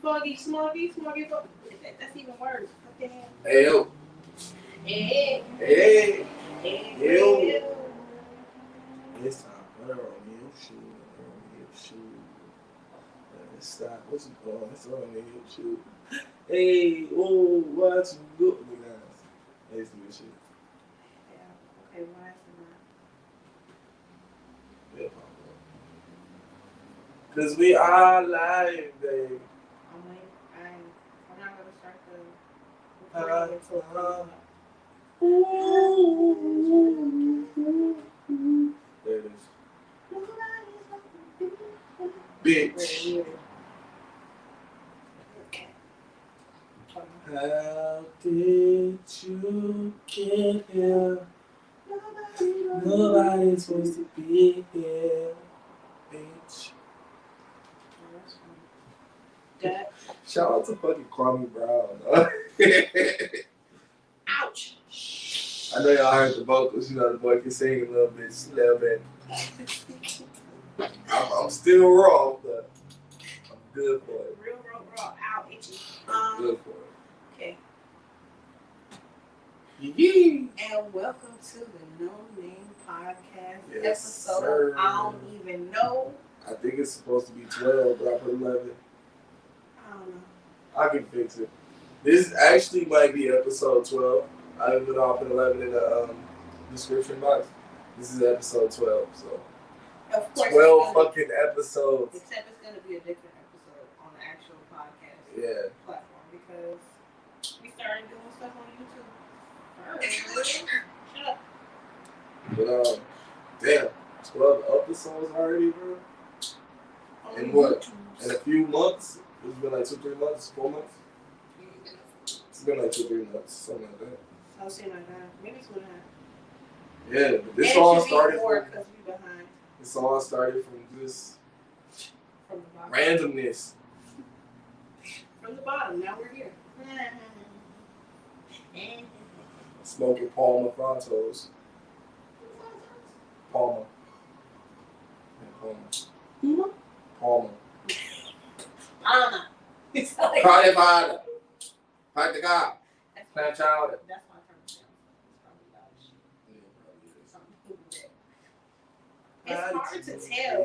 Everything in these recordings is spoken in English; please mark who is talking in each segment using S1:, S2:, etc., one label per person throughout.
S1: Foggy, smoggy, smoggy, foggy. That's even worse. Okay.
S2: Hey, yo.
S1: Hey.
S2: Hey.
S1: Hey.
S2: Yo. It's time for the Romeo shoe. Let's stop. What's it called? It's Romeo shoe. Hey, oh, what's good, guys? Let's do this shit.
S1: Yeah. Okay, why is it not?
S2: Yeah, because we are live, baby.
S1: I'm not going to start the recording until
S2: there it is. Bitch.
S1: Okay.
S2: How did you get here? Nobody's supposed to be here, bitch. Shout out to fucking Kwame Brown.
S1: Ouch.
S2: I know y'all heard the vocals. You know the boy can sing a little bit. I'm still raw, but I'm good for it.
S1: Real raw. Ow, itchy.
S2: I'm good for it.
S1: Okay.
S2: Yee.
S1: And welcome to the No Name Podcast
S2: Yes,
S1: episode.
S2: sir.
S1: I don't even know.
S2: I think it's supposed to be 12, but I put 11.
S1: I don't know.
S2: I can fix it. This actually might be episode 12. I even though I put 11 in the description box. This is episode 12, so.
S1: Of course,
S2: 12 fucking episodes.
S1: Except it's going to be a different episode on the actual podcast platform because we started doing stuff on YouTube. Shut up.
S2: But, damn, 12 episodes already, bro? In what? In a few months? It's been like 2-3 months? 4 months? It's been like 2-3 months, something like that.
S1: I'll say like that. Maybe 2.5.
S2: Yeah, but this all started
S1: from.
S2: This all started from just
S1: from the bottom.
S2: Randomness.
S1: From the bottom. Now we're here.
S2: Smoking Palmer Fontos. Palmer.
S1: Palmer.
S2: Palmer.
S1: Anna.
S2: Call it father. Fight the God. Clam chowder.
S1: That's my term. It's probably Dodge. It's hard to tell.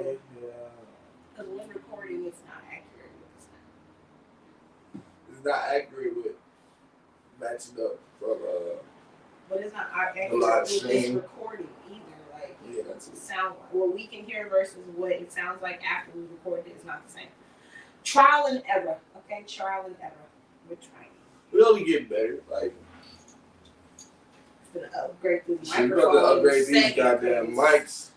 S1: Because when recording, it's not accurate with the sound.
S2: It's not accurate with matching up from
S1: but it's not accurate with this recording either. Like,
S2: yeah, that's it.
S1: Sound what we can hear versus what it sounds like after we record it is not the same. Trial and error, okay? Trial and error. We're trying.
S2: We only get better, like.
S1: It's gonna upgrade these microphones.
S2: We're about to upgrade these goddamn mics.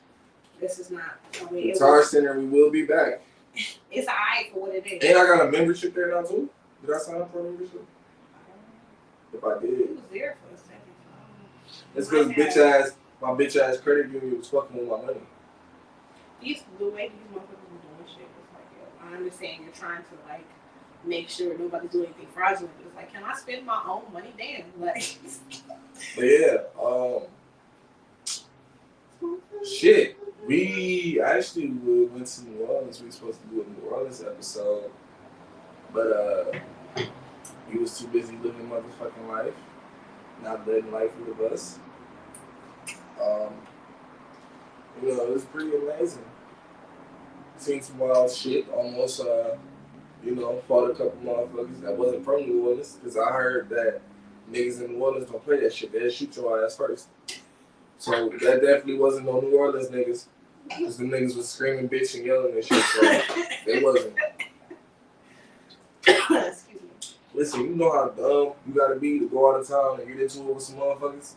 S1: This is not. I mean,
S2: Guitar Center, we will be back.
S1: It's alright for what it is.
S2: And I got a membership there now too. Did I sign up for a membership? If I did.
S1: It was there for a second.
S2: It's because my bitch ass credit union was fucking with my money.
S1: The way these motherfuckers were doing shit was like, yo, I understand you're trying to like make sure nobody's doing anything fraudulent, but it's like, can I spend my own money? Damn, like.
S2: But yeah, shit. We actually went to New Orleans. We were supposed to do a New Orleans episode, but he was too busy living motherfucking life, not letting life live us. You know, it was pretty amazing. Seen some wild shit. Almost, fought a couple motherfuckers that wasn't from New Orleans, because I heard that niggas in New Orleans don't play that shit. They'll shoot your ass first. So that definitely wasn't no New Orleans niggas. Because the niggas was screaming, bitch, and yelling and shit. So they wasn't.
S1: Excuse me.
S2: Listen, you know how dumb you gotta be to go out of town and get into it with some motherfuckers?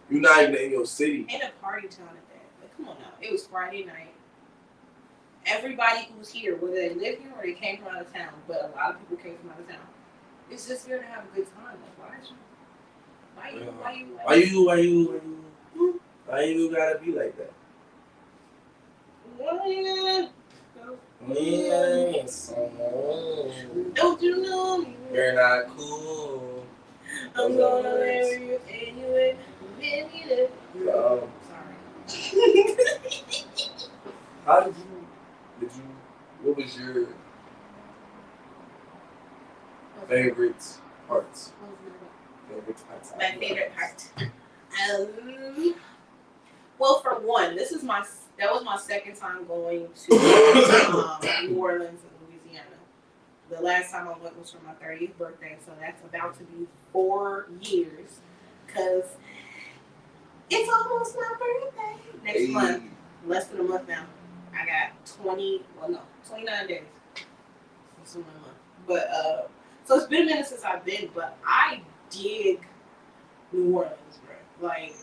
S2: You're not even in your city.
S1: Ain't a party town at that. But come on now. It was Friday night. Everybody who was here, whether they live here or they came from out of town, but a lot of people came from out of town. It's just here to have a good time. Like, why
S2: you gotta be like that?
S1: Don't you know me?
S2: You're not cool.
S1: I'm gonna marry you anyway. Sorry.
S2: How did you, what was your Favorite parts. Favorite parts.
S1: My favorite part. Well, for one, that was my second time going to New Orleans and Louisiana. The last time I went was for my 30th birthday, so that's about to be 4 years. Because it's almost my birthday. Next month. Less than a month now. I got 29 days. It's 1 month. But, so it's been a minute since I've been, but I dig New Orleans, bro. Like,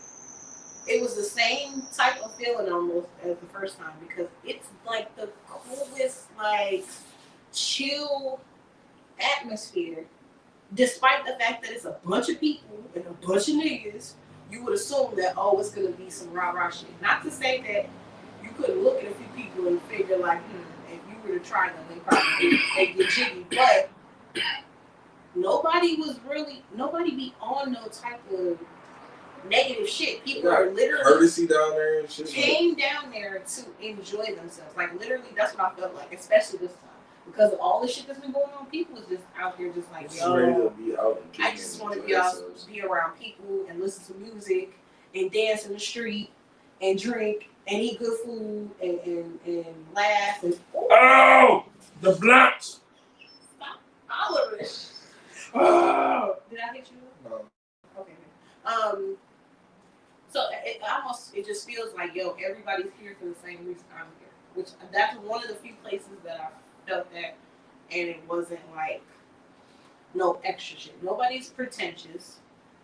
S1: it was the same type of feeling almost as the first time because it's like the coolest, like, chill atmosphere. Despite the fact that it's a bunch of people and a bunch of niggas, you would assume that, oh, it's going to be some rah-rah shit. Not to say that you couldn't look at a few people and figure, like, if you were to try them, they'd get jiggy. But nobody be on no type of negative shit. People are literally
S2: courtesy down there and shit.
S1: Came down there to enjoy themselves. Like, literally, that's what I felt like, especially this time. Because of all the shit that's been going on, people is just out here just like, yo,
S2: ready to be out and
S1: I just want to be around people and listen to music and dance in the street and drink and eat good food and laugh. And,
S2: oh, the blunts.
S1: Stop hollering. Oh. Did I hit you?
S2: No.
S1: Okay. So it just feels like, yo, everybody's here for the same reason I'm here. Which that's one of the few places that I felt that, and it wasn't like no extra shit. Nobody's pretentious.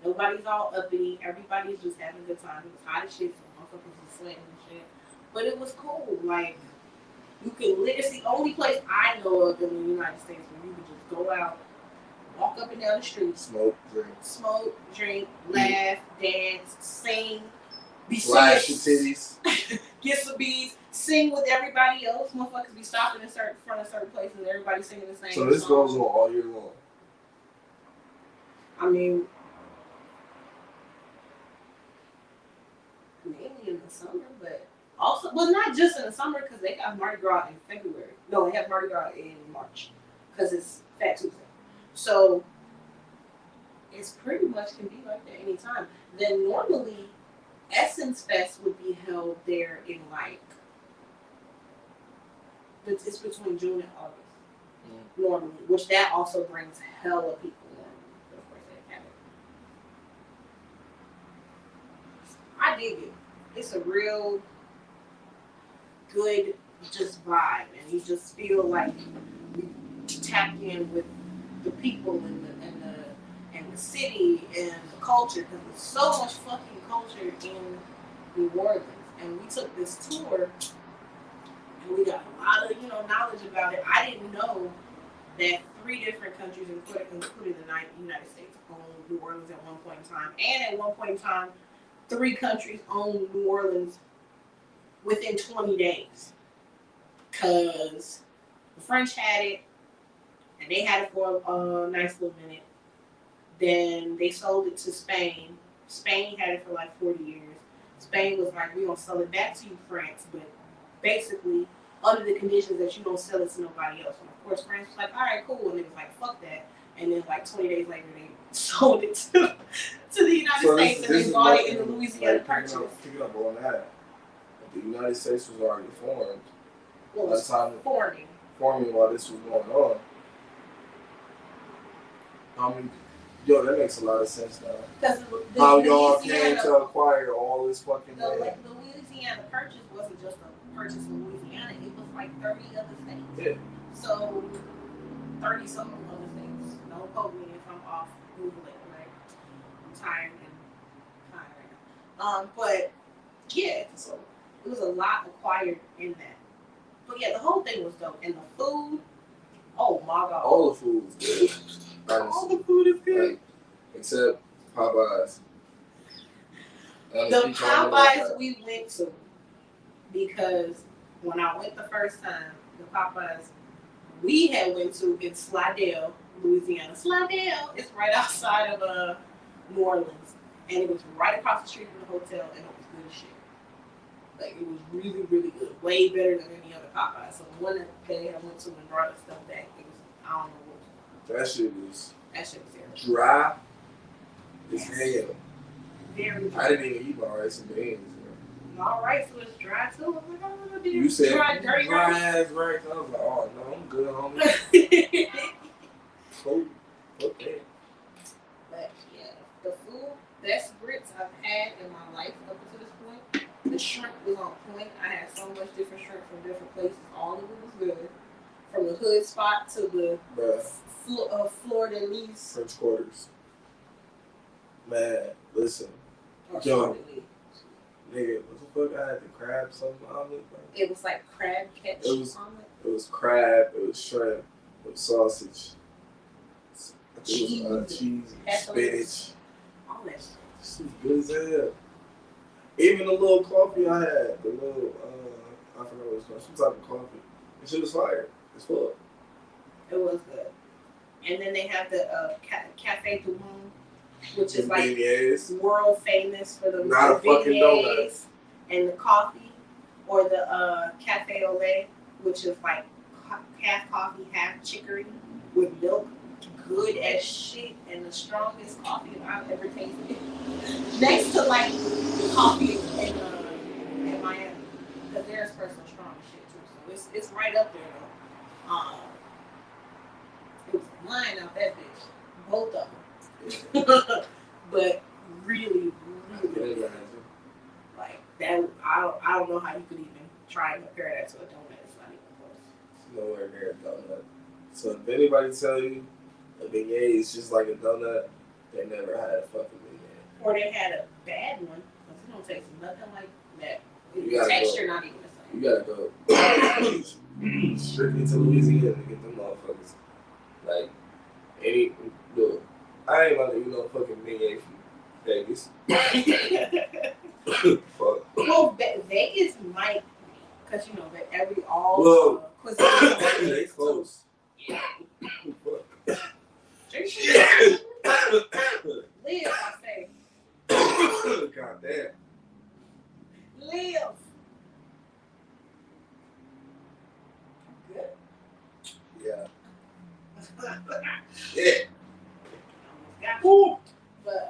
S1: Nobody's all uppity. Everybody's just having a good time. It was hot as shit, so motherfuckers was sweating and shit. But it was cool. Like, you can it's the only place I know of in the United States where you can just go out, walk up and down the street,
S2: smoke,
S1: drink, laugh, dance, sing, be
S2: flash your titties,
S1: get some beads, sing with everybody else. Motherfuckers be stopping in front of certain places and everybody singing the same
S2: song. So this goes on all year long?
S1: I mean, mainly in the summer, but also, well, not just in the summer because they got Mardi Gras in February. No, they have Mardi Gras in March because it's Fat Tuesday. So it's pretty much can be like that anytime. Then normally Essence Fest would be held there in like, it's between June and August normally, which that also brings hella people normally. Of course they have it. I dig it. It's a real good just vibe, and you just feel like you tap in with the people and the city and the culture, because there's so much fucking culture in New Orleans. And we took this tour and we got a lot of knowledge about it. I didn't know that 3 different countries, including the United States, owned New Orleans at one point in time, and at one point in time 3 countries owned New Orleans within 20 days. Because the French had it, and they had it for a nice little minute. Then they sold it to Spain. Spain had it for like 40 years. Spain was like, we're going to sell it back to you, France, but basically under the conditions that you don't sell it to nobody else. And of course, France was like, all right, cool. And it was like, fuck that. And then like 20 days later, they sold it to the United States, and they bought it in the Louisiana Purchase.
S2: Picking up on that, the United States was already formed.
S1: Well, it was forming
S2: while this was going on. Yo, that makes a lot of sense now. How y'all came to acquire all this fucking land.
S1: The Louisiana Purchase wasn't just a purchase in Louisiana, it was like 30 other states. Yeah. So 30 something other states. Don't quote me if I'm off. Google it, right? I'm tired right now. But yeah, so it was a lot acquired in that. But yeah, the whole thing was dope. And the food, oh my god.
S2: All the food is good.
S1: All the food is good.
S2: Like, except Popeyes.
S1: The Popeyes we went to, because when I went the first time, the Popeyes we had went to in Slidell, Louisiana. Slidell is right outside of New Orleans, and it was right across the street from the hotel, and it was good as shit. Like, it was really, really good. Way better than any other Popeyes. So the one that I went to and brought us stuff back, it was, I don't know what
S2: That shit was
S1: terrible.
S2: dry as hell.
S1: Very dry.
S2: I didn't even eat my rice and beans.
S1: My rice was dry too. I was like, I'm gonna do
S2: You said
S1: dirty
S2: ass rice. I was like, oh no, I'm good, homie. Cool. Okay.
S1: But yeah, the food, best grits I've had in my life up to this point. The shrimp was on point. I had so much different shrimp from different places. All of it was good. From the hood spot to the Florida-Lease.
S2: French quarters. Man, listen.
S1: Yo,
S2: nigga, what the fuck? I had the crab something omelet, bro.
S1: It was like crab catch omelet.
S2: It was crab, it was shrimp, it was sausage.
S1: Cheese,
S2: it was cheese, spinach.
S1: All that shit.
S2: This was good as hell. Even the little coffee I had, the little, I forgot what it was called, some type of coffee. It shit was fire. It's full.
S1: It was good. And then they have the Cafe du Monde, which is like world famous for the beignets and the coffee, or the Cafe au lait, which is like half coffee, half chicory with milk. Good as shit, and the strongest coffee I've ever tasted. Next to like coffee in Miami, because there's personal strong shit too. So it's right up there though. It was a line out that bitch, both of them. But really good. Like that, I don't know how you could even try and compare that to a donut. It's not even close.
S2: It's nowhere near a donut. So if anybody tell you a beignet is just like a donut, they never had a fucking beignet.
S1: Or they had a bad one, because it don't taste nothing like that. The texture not even the same.
S2: You gotta go strictly to Louisiana to get them motherfuckers. Like, look, I ain't about to eat no fucking beignet from Vegas. Fuck.
S1: Well, Vegas might, because you know that every cuisine.
S2: They close.
S1: Yeah.
S2: Fuck.
S1: Live, I say.
S2: God damn.
S1: Live. Good.
S2: Yeah. Yeah.
S1: Got you. But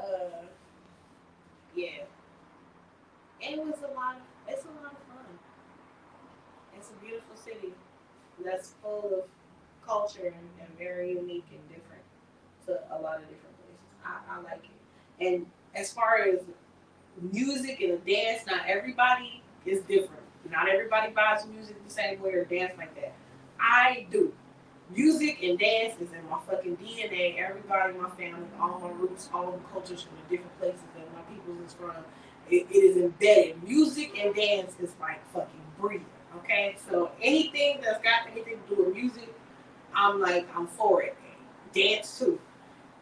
S1: yeah. And it's a lot of fun. It's a beautiful city that's full of culture and very unique and different to a lot of different places. I like it. And as far as music and dance, not everybody is different. Not everybody buys music the same way or dance like that. I do. Music and dance is in my fucking DNA. Everybody in my family, all my roots, all the cultures from the different places that my people is from, it is embedded. Music and dance is like fucking breathing. Okay? So anything that's got anything to do with music, I'm for it. Dance too.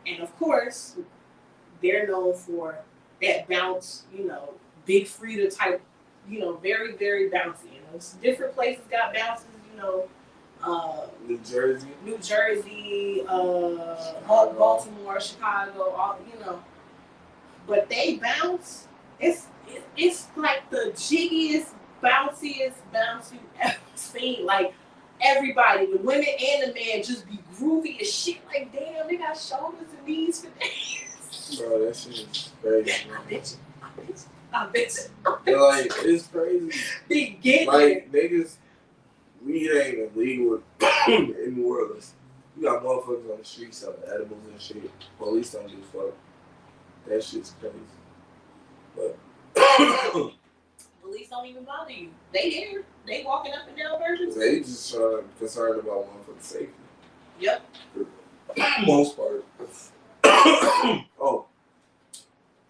S1: And of course, they're known for that bounce, Big Frida type, very, very bouncy. Different places got bounces,
S2: New Jersey,
S1: Baltimore, Chicago, all But they bounce. It's like the jiggiest, bounciest bounce you've ever seen. Like everybody, the women and the man, just be groovy as shit. Like damn, they got shoulders and knees for days.
S2: Bro, that shit is crazy.
S1: I bet
S2: you. Like it's crazy.
S1: They get
S2: like niggas. Weed ain't illegal in New Orleans. You got motherfuckers on the street selling edibles and shit. Police don't give a fuck. That shit's crazy. But
S1: police don't even bother you. They here. They walking up and down versions.
S2: They just concerned about motherfucking safety.
S1: Yep.
S2: For the most part. Oh.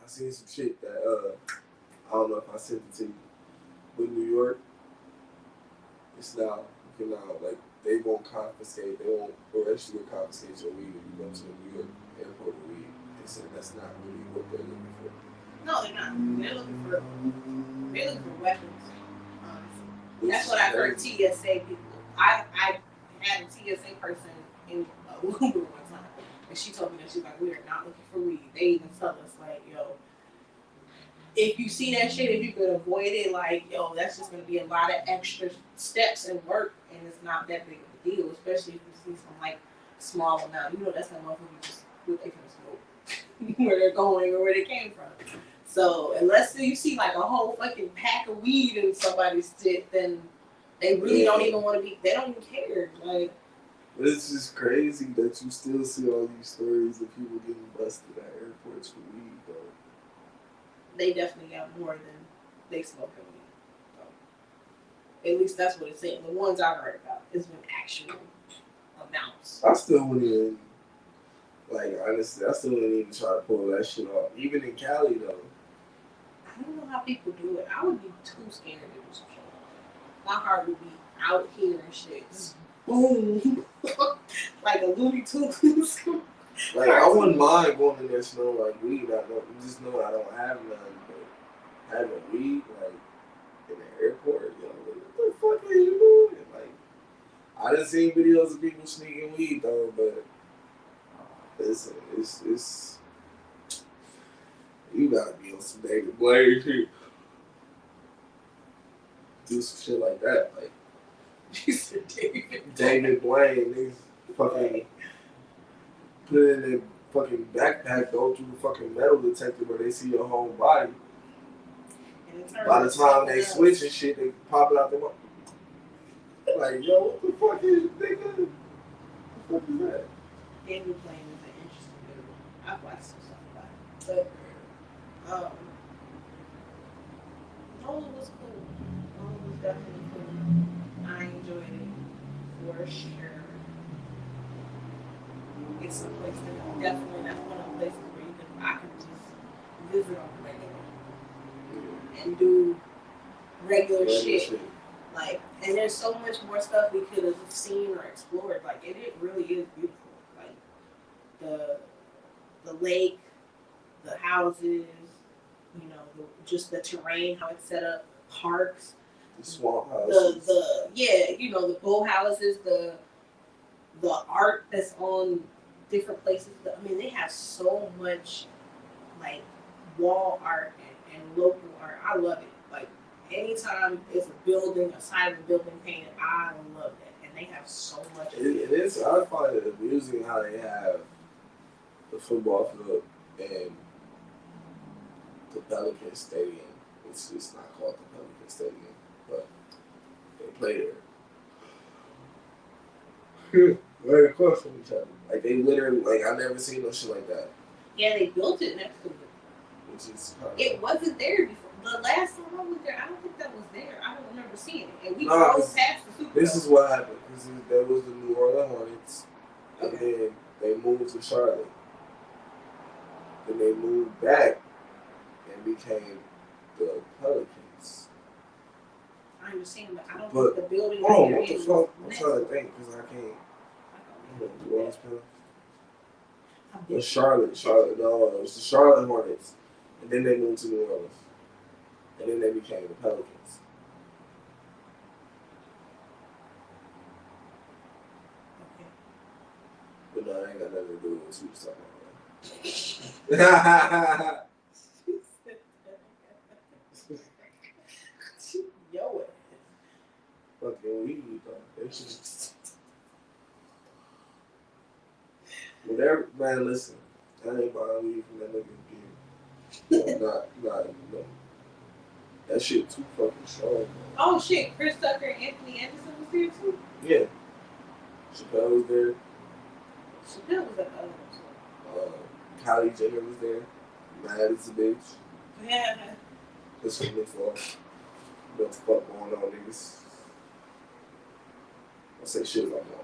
S2: I seen some shit that I don't know if I sent it to you. With New York. It's now, they won't confiscate, they won't arrest you or confiscate your weed when you go to the New York airport with weed. They said that's not really what they're looking for.
S1: No, they're not. They're looking for weapons, honestly. That's what I heard TSA people. I had a TSA person in Uber one time, and she told me that she's like, we are not looking for weed. They even tell us, like, yo, if you see that shit, if you could avoid it, like, yo, that's just going to be a lot of extra steps and work, and it's not that big of a deal, especially if you see small amount. You know, that's how motherfuckers just what they can smoke, where they're going or where they came from. So unless you see like a whole fucking pack of weed in somebody's shit, then they really don't even want to be. They don't even care. Like,
S2: it's just crazy that you still see all these stories of people getting busted at airports for weed, though.
S1: They definitely got more than they smoke weed. So, at least that's what it's saying. The ones I've heard about has been actual amounts.
S2: I still wouldn't even, like, honestly, I still wouldn't even try to pull that shit off. Even in Cali, though.
S1: I don't know how people do it. I would be too scared to do some shit. My heart would be out here and shit. Just boom. Like a Looney Tunes.
S2: Like, I wouldn't mind going in there smelling like weed. I don't just know I don't have none, but having weed, like, in the airport, yo, what the fuck are you doing? Like, I done seen videos of people sneaking weed, though, but listen, it's you gotta be on some David Blaine shit. Do some shit like that, like.
S1: You said
S2: David Blaine, niggas fucking put it in their fucking backpack, go through the fucking metal detector where they see your whole body. By the time they switch and shit, they pop it out their mouth. Like, yo, what the fuck is nigga? What the fuck is that?
S1: David Blaine is an interesting movie. I've watched some stuff about it. But, Nola was cool. Nola was definitely cool. I enjoyed it for sure. It's a place that definitely, that's one of the places where I can just visit on the regular and do regular shit. Like, and there's so much more stuff we could have seen or explored. Like, it really is beautiful. Like, the lake, the houses, you know, just the terrain, how it's set up, parks.
S2: The swamp houses.
S1: You know, the boat houses, the art that's on different places. I mean, they have so much, like, wall art and local art. I love it. Like, anytime there's a building, a side of the building painted, I love that. And they have so much.
S2: It is. I find it amusing how they have the football field and the Pelican Stadium. It's not called the Pelican Stadium, but they play there. Right across from each other. Like, they literally, like, I've never seen no shit like that.
S1: Yeah, they built it next to it.
S2: Which is
S1: it wasn't there before. The last time I was there, I don't think that was there. I don't remember seeing it. And we drove past the Super Bowl.
S2: This is what happened. There was the New Orleans Hornets, and then they moved to Charlotte. Then they moved back and became the Pelicans.
S1: I understand, but I don't think the building.
S2: Oh, what the fuck? I'm trying to think because I can't. New Orleans Pelicans. It was Charlotte. No, it was the Charlotte Hornets, and then they moved to New Orleans, and then they became the Pelicans.
S1: Okay.
S2: But no, it ain't got nothing to do with what you was talking about.
S1: Yo,
S2: fucking weed, though. It's just. Whatever, man, listen. I ain't buying weed from that nigga again. No. That shit too fucking strong, man.
S1: Oh shit, Chris Tucker and Anthony Anderson was there too?
S2: Yeah. Chappelle was there.
S1: Chappelle was at the other one.
S2: Kylie Jenner was there. Mad as a bitch.
S1: Yeah.
S2: That's what they for. What the fuck going on, niggas? I say shit about that.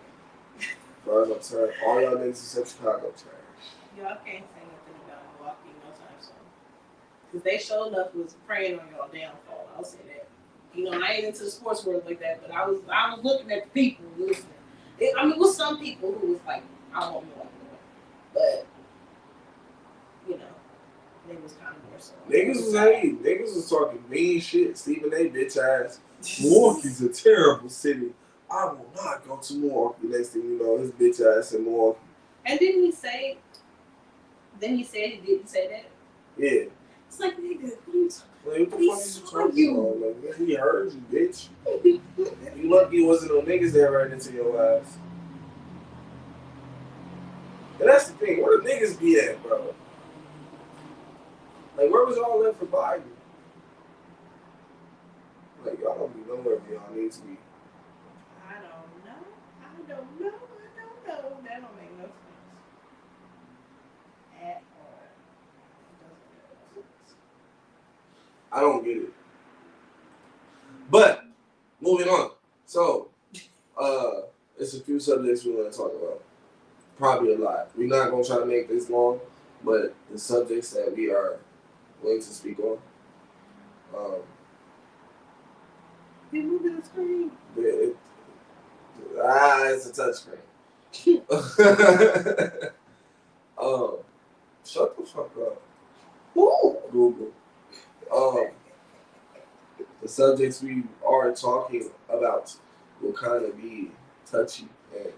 S2: Far as I'm sorry, all y'all niggas except Chicago trash.
S1: Y'all can't say nothing about Milwaukee no time soon. Because they sure enough was preying on y'all downfall. I'll say that. You know, I ain't into the sports world like that, but I was looking at the people listening. I mean, with some people who was like, I want Milwaukee. But, you know, they was kind of more so.
S2: Niggas was talking mean shit. Stephen A. bitch ass. Milwaukee's a terrible city. I will not go to Milwaukee. Next thing you know, his bitch ass in Milwaukee.
S1: And didn't he say? Then he said he didn't say that.
S2: Yeah.
S1: It's like, nigga, what are you talking?
S2: Like, what the fuck are you talking about? Like, he heard you, bitch. You lucky it wasn't no niggas that ran into your ass. And that's the thing. Where the niggas be at, bro? Like, where was y'all at for Biden? Like, y'all don't be nowhere where y'all need to be.
S1: I don't know. That don't make no sense at all. It doesn't make no sense.
S2: I don't get it. But, moving on. So, it's a few subjects we want to talk about. Probably a lot. We're not going to try to make this long, but the subjects that we are going to speak on.
S1: You moving the screen?
S2: It's a touch screen. Shut the fuck up.
S1: Ooh.
S2: Google. The subjects we are talking about will kind of be touchy and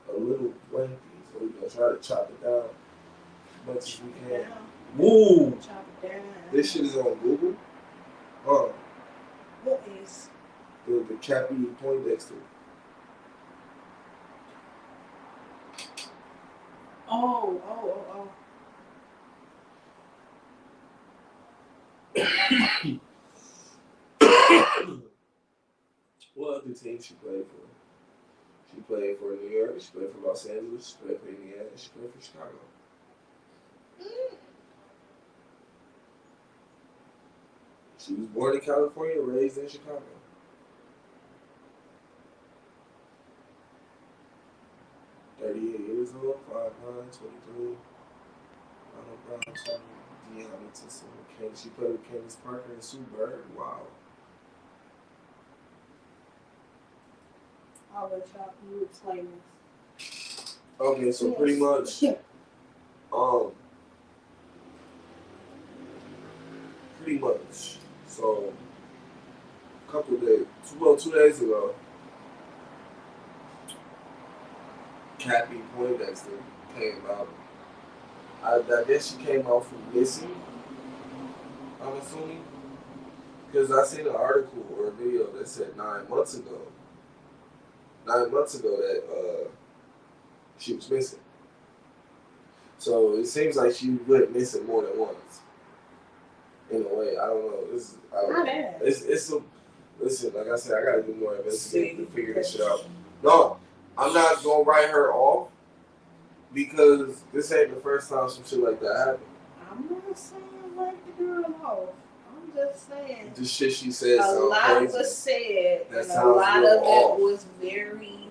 S2: a little lengthy, so we're gonna try to chop it down as much as we can. Woo!
S1: Chop it down.
S2: This shit is on Google.
S1: What is?
S2: The Cappy Poindexter.
S1: Oh.
S2: What other team she played for? She played for New York, she played for Los Angeles, she played for Indiana, she played for Chicago. She was born in California, raised in Chicago. Years old, 5'9", 23. Brown, 20. Deanna, she played with Candace Parker and Sue Bird. Wow.
S1: I'll let you explain this.
S2: Okay, so pretty much, so a couple of days, 2 days ago, Cappy Poindexter came out. I guess she came out from missing, I'm assuming, because I seen an article or a video that said 9 months ago that she was missing. So it seems like she went missing more than once. In a way, I don't know.
S1: Not bad.
S2: Listen, like I said, I gotta do more investigating to figure this shit out. No, I'm not gonna write her off because this ain't the first time some shit like that happened.
S1: I'm not saying write the girl off. I'm just saying.
S2: The shit she said sounds crazy.
S1: A lot was said,
S2: that
S1: and a lot of
S2: off.
S1: it was very.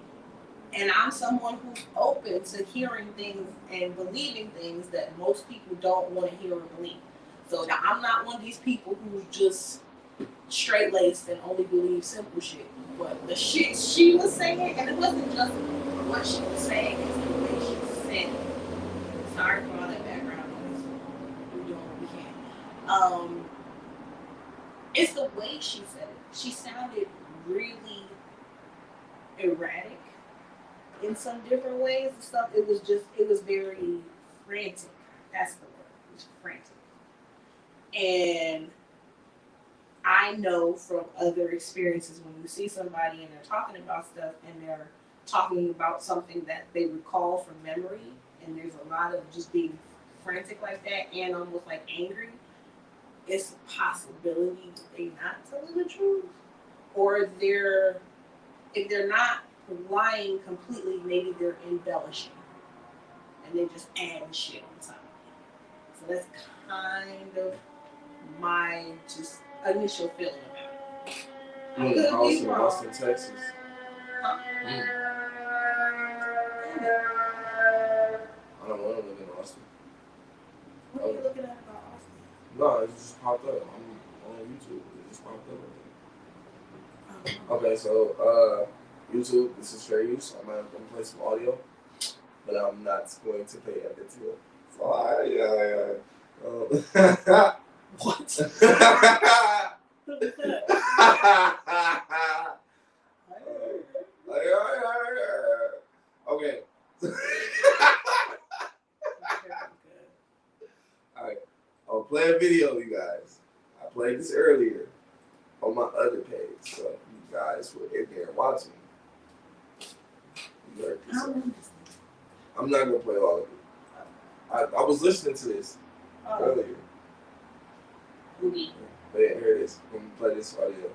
S1: And I'm someone who's open to hearing things and believing things that most people don't want to hear or believe. So now, I'm not one of these people who's just straight-laced and only believe simple shit. But the shit she was saying, and it wasn't just what she was saying, it's the way she said it. Sorry for all that background noise. We're doing what we can. It's the way she said it. She sounded really erratic in some different ways and stuff. It was very frantic. That's the word. It was frantic. And I know from other experiences when you see somebody and they're talking about stuff and they're talking about something that they recall from memory, and there's a lot of just being frantic like that and almost like angry, it's a possibility that they're not telling the truth, or if they're not lying completely, maybe they're embellishing and they're just adding shit on top of it. So that's kind of my just initial feeling about it.
S2: I'm in a house in Austin, Texas.
S1: Huh?
S2: I don't want to live in Austin.
S1: What are you looking at about Austin?
S2: No, it just popped up. I'm on YouTube. It just popped up. Okay, so YouTube, this is fair use. I'm going to play some audio, but I'm not going to pay edit to it. So what? Okay. Alright. I'll play a video, you guys. I played this earlier on my other page, so you guys were in there watching. You heard this. I'm not gonna play all of it. I was listening to this earlier.
S1: Movie.
S2: But yeah, here it is. Let me play this audio.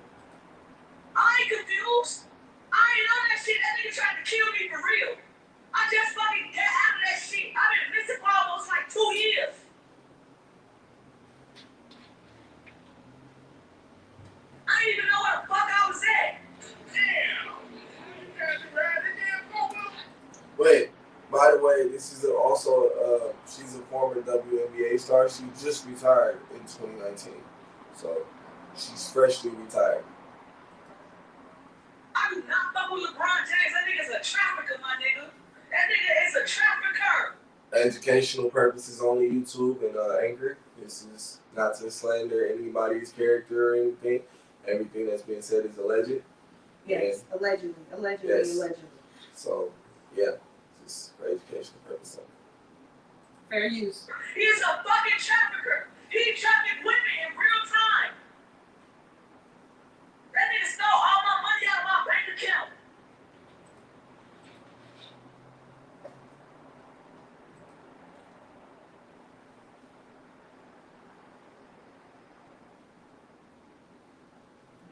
S3: I ain't confused. I ain't on that shit. That nigga tried to kill me for real. I just fucking get out of that shit. I've been missing for almost like 2 years. I didn't even know where the fuck I was at. Damn.
S2: Wait, by the way, this is also she's a former WNBA star. She just retired in 2019, so she's freshly retired.
S3: I do not fuck with LeBron James. That nigga's a trafficker, my nigga. That nigga is a trafficker.
S2: Educational purposes only, YouTube and Anchor. This is not to slander anybody's character or anything. Everything that's being said is alleged.
S1: Yes, and allegedly.
S2: Yes.
S1: Allegedly.
S2: So, yeah, just for educational purposes.
S1: Fair use.
S3: He's a fucking trafficker. He trafficked women in real time. That nigga stole all my money out of my bank account.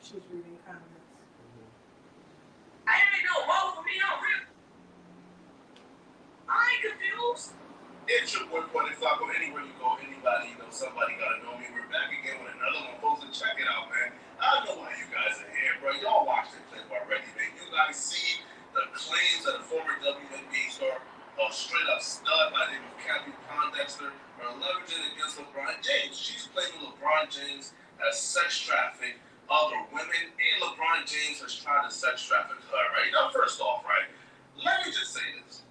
S1: She's reading comments.
S3: I ain't no role for me on real. I ain't confused.
S4: It's your boy Point Flacco. Anywhere you go, anybody, somebody gotta know me. We're back again with another one. Folks, and check it out, man. I don't know why you guys are here, bro. Y'all watched the clip already, man. You guys see the claims that a former WNBA star, a straight up stud by the name of Kathy Pondexter, are leveraging against LeBron James. She's claiming LeBron James has sex trafficked other women, and LeBron James has tried to sex traffic her, right? Now, first off, right, let me just say this.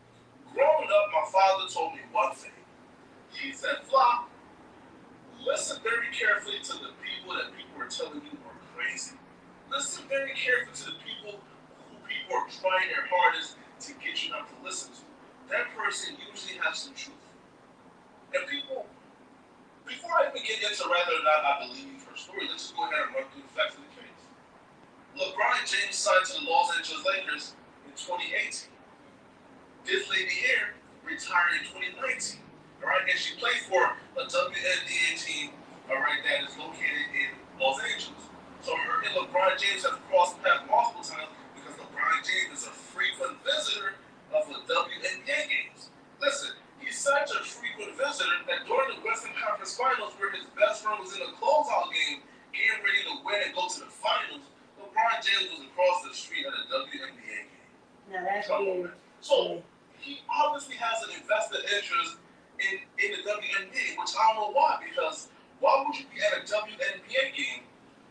S4: Growing up, my father told me one thing. He said, Flop, listen very carefully to the people that people are telling you are crazy. Listen very carefully to the people who people are trying their hardest to get you not to listen to. That person usually has some truth. And people, before I even get into whether or not I believe her story, let's just go ahead and run through the facts of the case. LeBron James signed to the Los Angeles Lakers in 2018. This lady here retired in 2019. Alright, and she played for a WNBA team, alright, that is located in Los Angeles. So her and LeBron James have crossed paths multiple times because LeBron James is a frequent visitor of the WNBA games. Listen, he's such a frequent visitor that during the Western Conference Finals, where his best friend was in a closeout game, getting ready to win and go to the finals, LeBron James was across the street at a WNBA game.
S1: Now that's weird.
S4: So he obviously has an invested interest in the WNBA, which I don't know why, because why would you be at a WNBA game,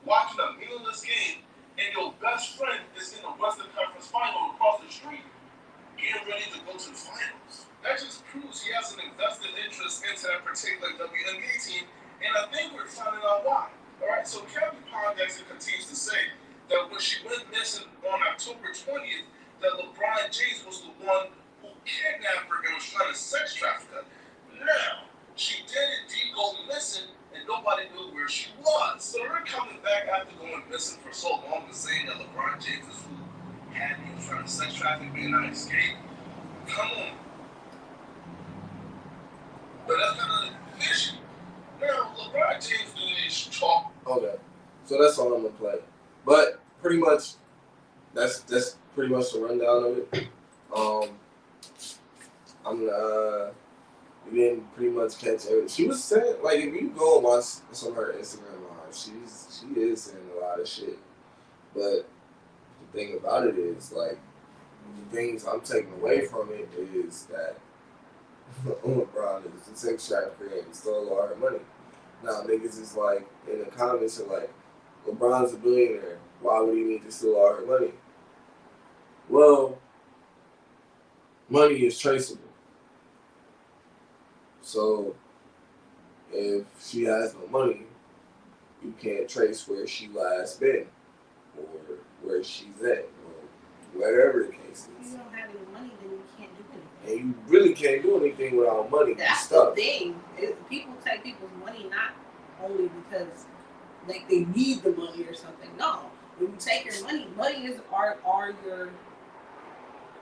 S4: watching a meaningless game, and your best friend is in the Western Conference Final across the street, getting ready to go to the finals? That just proves he has an invested interest into that particular WNBA team, and I think we're finding out why. Alright, so Kathy Pondexter continues to say that when she went missing on October 20th, that LeBron James was the one who kidnapped her and was trying to sex traffic her. Now, she did indeed go missing, and nobody knew where she was. So her coming back after going missing for so long and saying that LeBron James is who had me trying to sex traffic me and I escaped. Come on. But that's kind of the issue. Now, LeBron James doing this talk.
S2: Okay, so that's all I'm gonna play. But pretty much, that's pretty much the rundown of it. We didn't pretty much catch everything. She was saying, like, if you go and watch some of her Instagram live, she is saying a lot of shit. But the thing about it is, like, the things I'm taking away from it is that LeBron is a sex trafficker and stole all her money. Now niggas is like, in the comments are like, LeBron's a billionaire. Why would he need to steal all her money? Well, money is traceable. So if she has no money, you can't trace where she last been or where she's at or whatever the case
S1: If
S2: is.
S1: you don't have any money, then you can't do anything.
S2: And you really can't do anything without money.
S1: That's the thing. People take people's money not only because like they need the money or something. No, when you take your money are your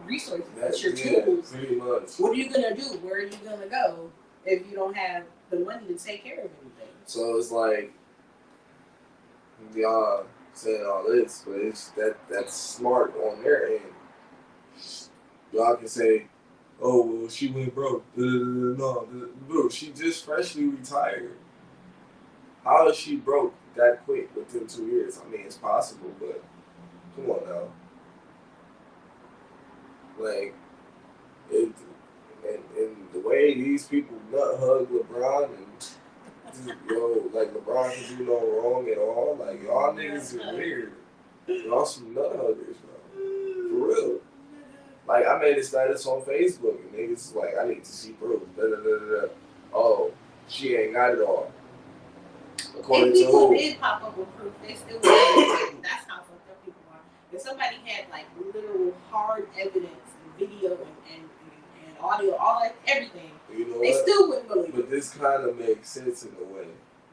S1: resources. It's your tools.
S2: Pretty much.
S1: What are you gonna do? Where are you gonna go? if you don't have the money to take care of anything.
S2: So it's like y'all saying all this, but it's that's smart on their end. Y'all can say, "Oh, well, she went broke." No, bro, she just freshly retired. How is she broke that quick within 2 years? I mean, it's possible, but come on now. Like, and the way these people nut hug LeBron and like LeBron can do no wrong at all. Like y'all niggas are weird. Y'all some nut huggers, bro. For real. Like I made a status on Facebook and niggas like I need to see proof. Oh, she ain't got it all. According
S1: if people
S2: to
S1: did pop up with proof, they still wouldn't. That's how fucked up people are. If somebody had like literal hard evidence and video and audio, all that, everything,
S2: you know
S1: they
S2: what?
S1: still wouldn't believe it.
S2: But this kind of makes sense in a way.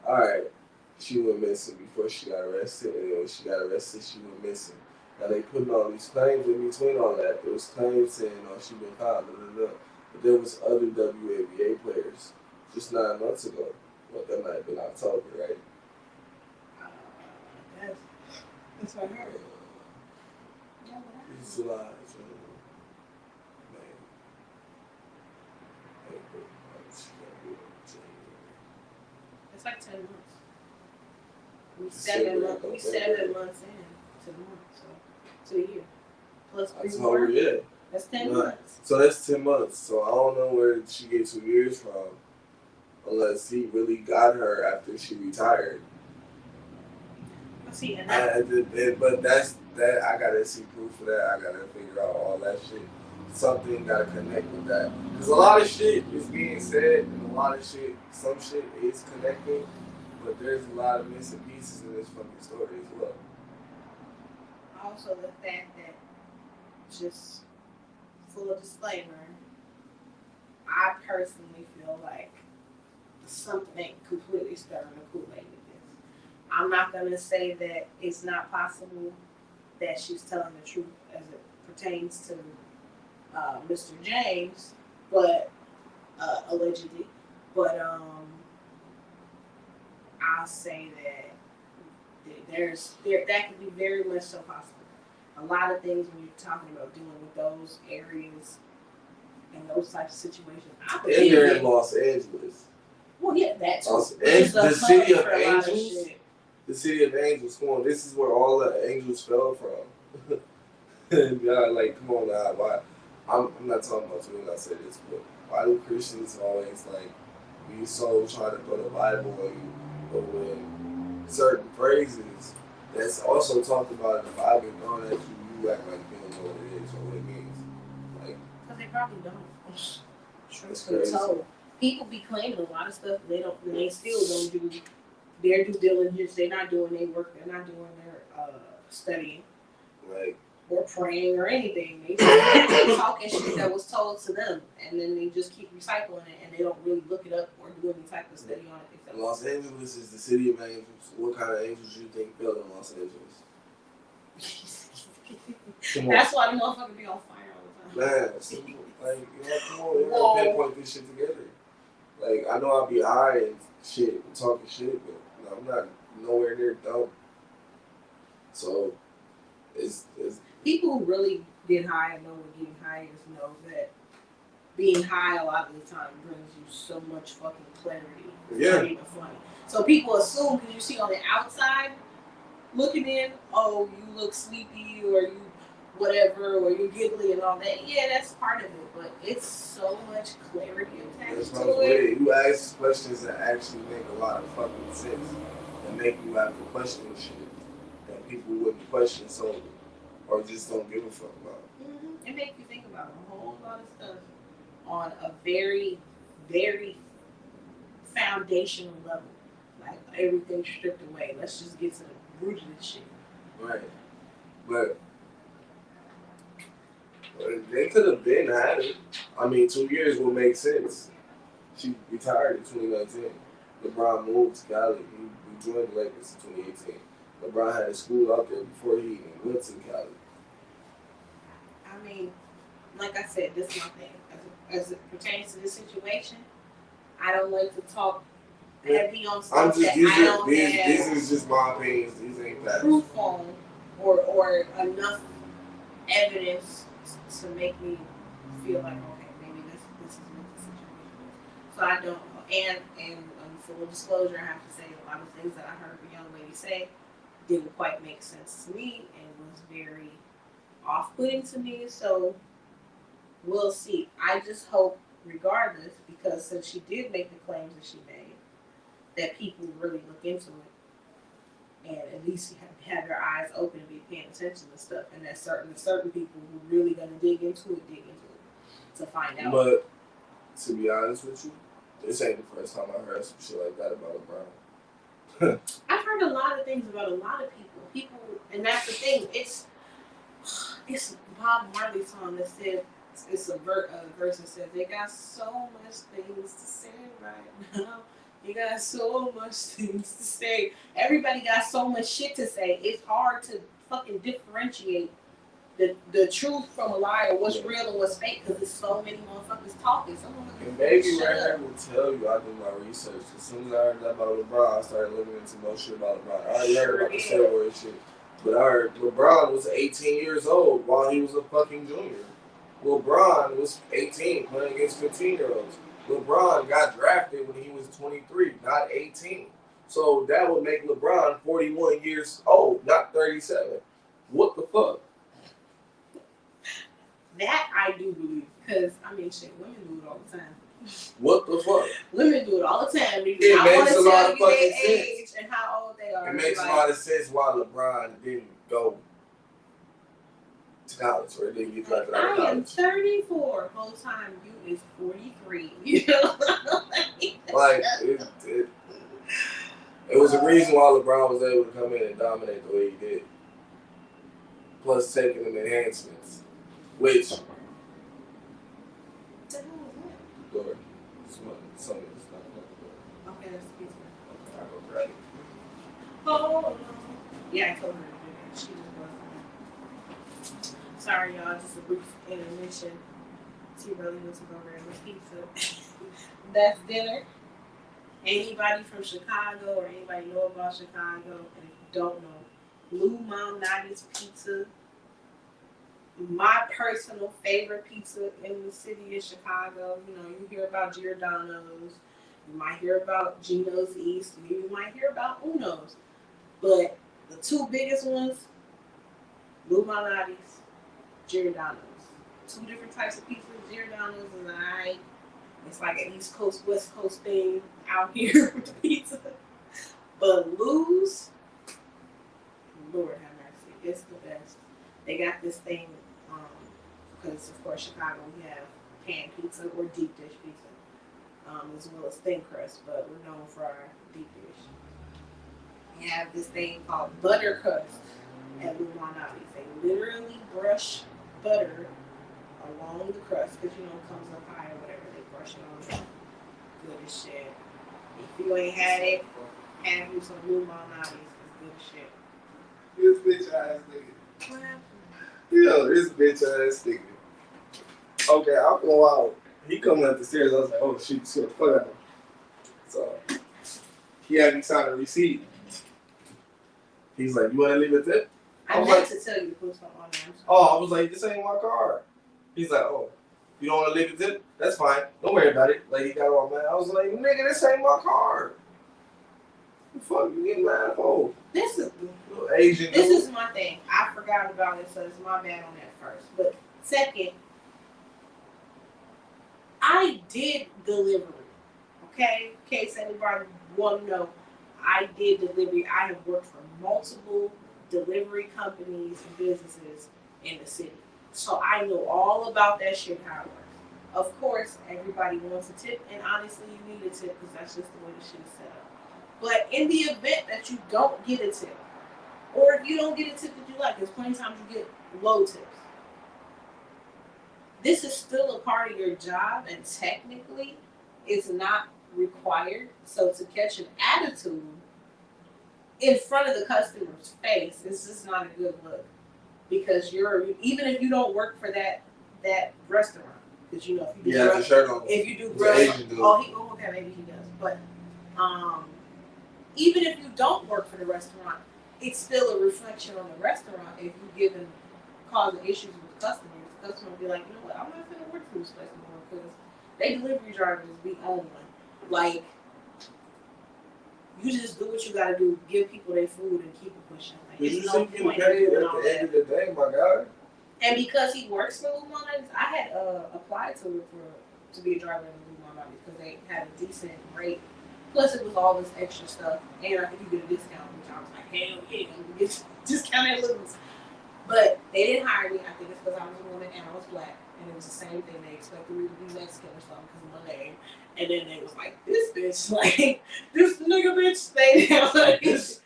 S2: All right, she went missing before she got arrested, and when she got arrested, she went missing. Now they putting all these claims in between all that. There was claims saying, "Oh, she been found." But there was other WNBA players just 9 months ago. Well, that might have been October, right?
S1: That's what I heard.
S2: It's July. Man.
S1: It's like 10 months. We 7 months in to the month, so to a year. Plus 3 more.
S2: Yeah.
S1: That's 10 months.
S2: So that's 10 months. So I don't know where she get 2 years from, unless he really got her after she retired.
S1: See, and
S2: but that's that. I gotta see proof of that. I gotta figure out all that shit. Something gotta connect with that. Because a lot of shit is being said, and a lot of shit, some shit is connecting, but there's a lot of missing pieces in this fucking story as well.
S1: Also, the fact that, just full of disclaimer, I personally feel like something ain't completely stirring the Kool-Aid with this. I'm not gonna say that it's not possible that she's telling the truth as it pertains to Mr. James, but allegedly. But I'll say that that could be very much so possible. A lot of things when you're talking about dealing with those areas and those types of situations.
S2: And they're in Los Angeles.
S1: Well, yeah, that's
S2: the city of angels. The city of angels. Come on, this is where all the angels fell from. God, like, come on now. Why? I'm not talking about you when I say this, but why do Christians always like be so trying to throw the Bible on you, but when certain phrases that's also talked about in the Bible thrown at you, you act like you don't know what it is or what it means. Like,
S1: because they probably don't. Truth be told, people be claiming a lot of stuff they don't, and they still don't do their due diligence. They're not doing their work. They're not doing their studying,
S2: right?
S1: Or praying or anything. They just talking shit that was told to them, and then they just keep recycling it, and they don't really look it up or do any type of study on it.
S2: Los Angeles is the city of angels. What kind of angels do you think fell in Los Angeles?
S1: That's why the motherfucker be on fire all the time.
S2: Man, like, come on, you gotta pinpoint this shit together. Like, I know I'll be high and shit, and talking shit, but I'm not nowhere near dumb. So, it's
S1: people who really get high and know what getting high is know that being high a lot of the time brings you so much fucking clarity. It's not even funny. So people assume, because you see on the outside looking in, oh, you look sleepy or you whatever, or you're giggly and all that. Yeah, that's part of it, but it's so much clarity attached to it.
S2: You ask questions that actually make a lot of fucking sense and make you have to question shit that people wouldn't question solely or just don't give a fuck about.
S1: Mm-hmm. It makes you think about a whole lot of stuff on a very, very foundational level. Like everything stripped away. Let's just get to the root of this shit.
S2: Right. But they could have been had it. I mean, 2 years will make sense. She retired in 2019. LeBron moved to Cali. He joined the Lakers in 2018. LeBron had a school out there before he even went to Cali.
S1: I mean, like I said, this is my thing. As it pertains to this situation, I don't like to talk heavy on
S2: I'm
S1: stuff
S2: just
S1: that I don't
S2: these
S1: have
S2: is just my opinions. These ain't facts.
S1: proof on or enough evidence to make me feel like, okay, maybe this is what the situation is. So I don't know. And full disclosure, I have to say a lot of things that I heard the young lady say didn't quite make sense to me and was very off-putting to me. So we'll see. I just hope, regardless, because since she did make the claims that she made, that people really look into it and at least have their eyes open and be paying attention to stuff, and that certain people who really gonna dig into it to find out.
S2: But to be honest with you, this ain't the first time I heard some shit like that about LeBron.
S1: I've heard a lot of things about a lot of people, and that's the thing. It's Bob Marley's song that said, it's a verse that says, they got so much things to say right now. You got so much things to say. Everybody got so much shit to say. It's hard to fucking differentiate the truth from a lie or what's real and what's fake because there's so many motherfuckers talking.
S2: And maybe right here will tell you I did my research. As soon as I heard that about LeBron, I started looking into more shit about LeBron. I already heard about the steroid shit. But I heard LeBron was 18 years old while he was a fucking junior. LeBron was 18 playing against 15-year-olds. LeBron got drafted when he was 23, not 18. So that would make LeBron 41 years old, not 37. What the fuck?
S1: That I do believe, because I mean, shit, women do it all the time.
S2: What the fuck?
S1: Women do it all the time. It
S2: makes a lot of fucking sense.
S1: Age and how old they are.
S2: It makes a lot of sense why LeBron didn't go to college or didn't get drafted out of college.
S1: I am 34. Whole time you is 43. You know,
S2: like it was a reason why LeBron was able to come in and dominate the way he did. Plus taking the enhancements. Which
S1: what the hell was that?
S2: door. Something is not
S1: Okay, that's the pizza.
S2: I'll go grab it.
S1: Oh, yeah, I told her to do that. She just wasn't. Sorry, y'all. Just a brief intermission. T-Belly went to go grab a pizza. That's dinner. Anybody from Chicago or anybody know about Chicago, and if you don't know, Blue Malnati's Pizza. My personal favorite pizza in the city of Chicago. You know, you hear about Giordano's, you might hear about Gino's East, you might hear about Uno's. But the two biggest ones, Blue Malnati's, Giordano's. Two different types of pizza. Giordano's is alright. It's like an East Coast, West Coast thing out here with pizza. But Lou's, Lord have mercy, it's the best. They got this thing, because of course Chicago we have pan pizza or deep dish pizza, as well as thin crust, but we're known for our deep dish. We have this thing called butter crust at Blue Malnati's. They literally brush butter along the crust, because you know it comes up high or whatever. They brush it on. Good as shit. If you ain't had it, have you some Blue Malnati's. It's good as shit.
S2: This bitch ass nigga.
S1: What happened?
S2: Yo, this bitch ass nigga. Okay, I'll go out. He coming up the stairs. I was like, oh shit, the fuck out of him. So he had me sign a receipt. He's like, you want to leave it there?
S1: I meant to tell you to put something on there.
S2: Oh, I was like, this ain't my car. He's like, oh, you don't want to leave it there? That's fine. Don't worry about it. Like, he got all mad. I was like, nigga, this ain't my car. What the fuck you getting mad for?
S1: This is
S2: Asian dude.
S1: This is my thing. I forgot about it, so it's my bad on that first. But second, I did delivery. Okay? In case anybody want to know, I did delivery. I have worked for multiple delivery companies and businesses in the city. So I know all about that shit, how it works. Of course, everybody wants a tip, and honestly, you need a tip because that's just the way the shit is set up. But in the event that you don't get a tip, or if you don't get a tip that you like, there's plenty of times you get low tips. This is still a part of your job, and technically, it's not required. So to catch an attitude in front of the customer's face, this is not a good look. Because even if you don't work for that restaurant, because you know if you do
S2: the shirt on.
S1: if you do
S2: grill,
S1: okay, Okay, maybe he does. But even if you don't work for the restaurant, it's still a reflection on the restaurant if you're causing issues with customers. The customer will be like, you know what, I'm not going to work for this place anymore because they delivery drivers be on one. Like, you just do what you got to do, give people their food and keep it pushing. Like, there's no point in doing all
S2: at the end of the day, my God.
S1: And because he works for Lumon, I had applied to be a driver in Lumon because they had a decent rate. Plus, it was all this extra stuff, and I think you get a discount, which I was like, hell yeah, you get discounted loons. But they didn't hire me. I think it's because I was a woman and I was black, and it was the same thing. They expected me to be Mexican or something because of my name, and then they was like, this bitch, like this nigga bitch, stay there. Like,
S2: this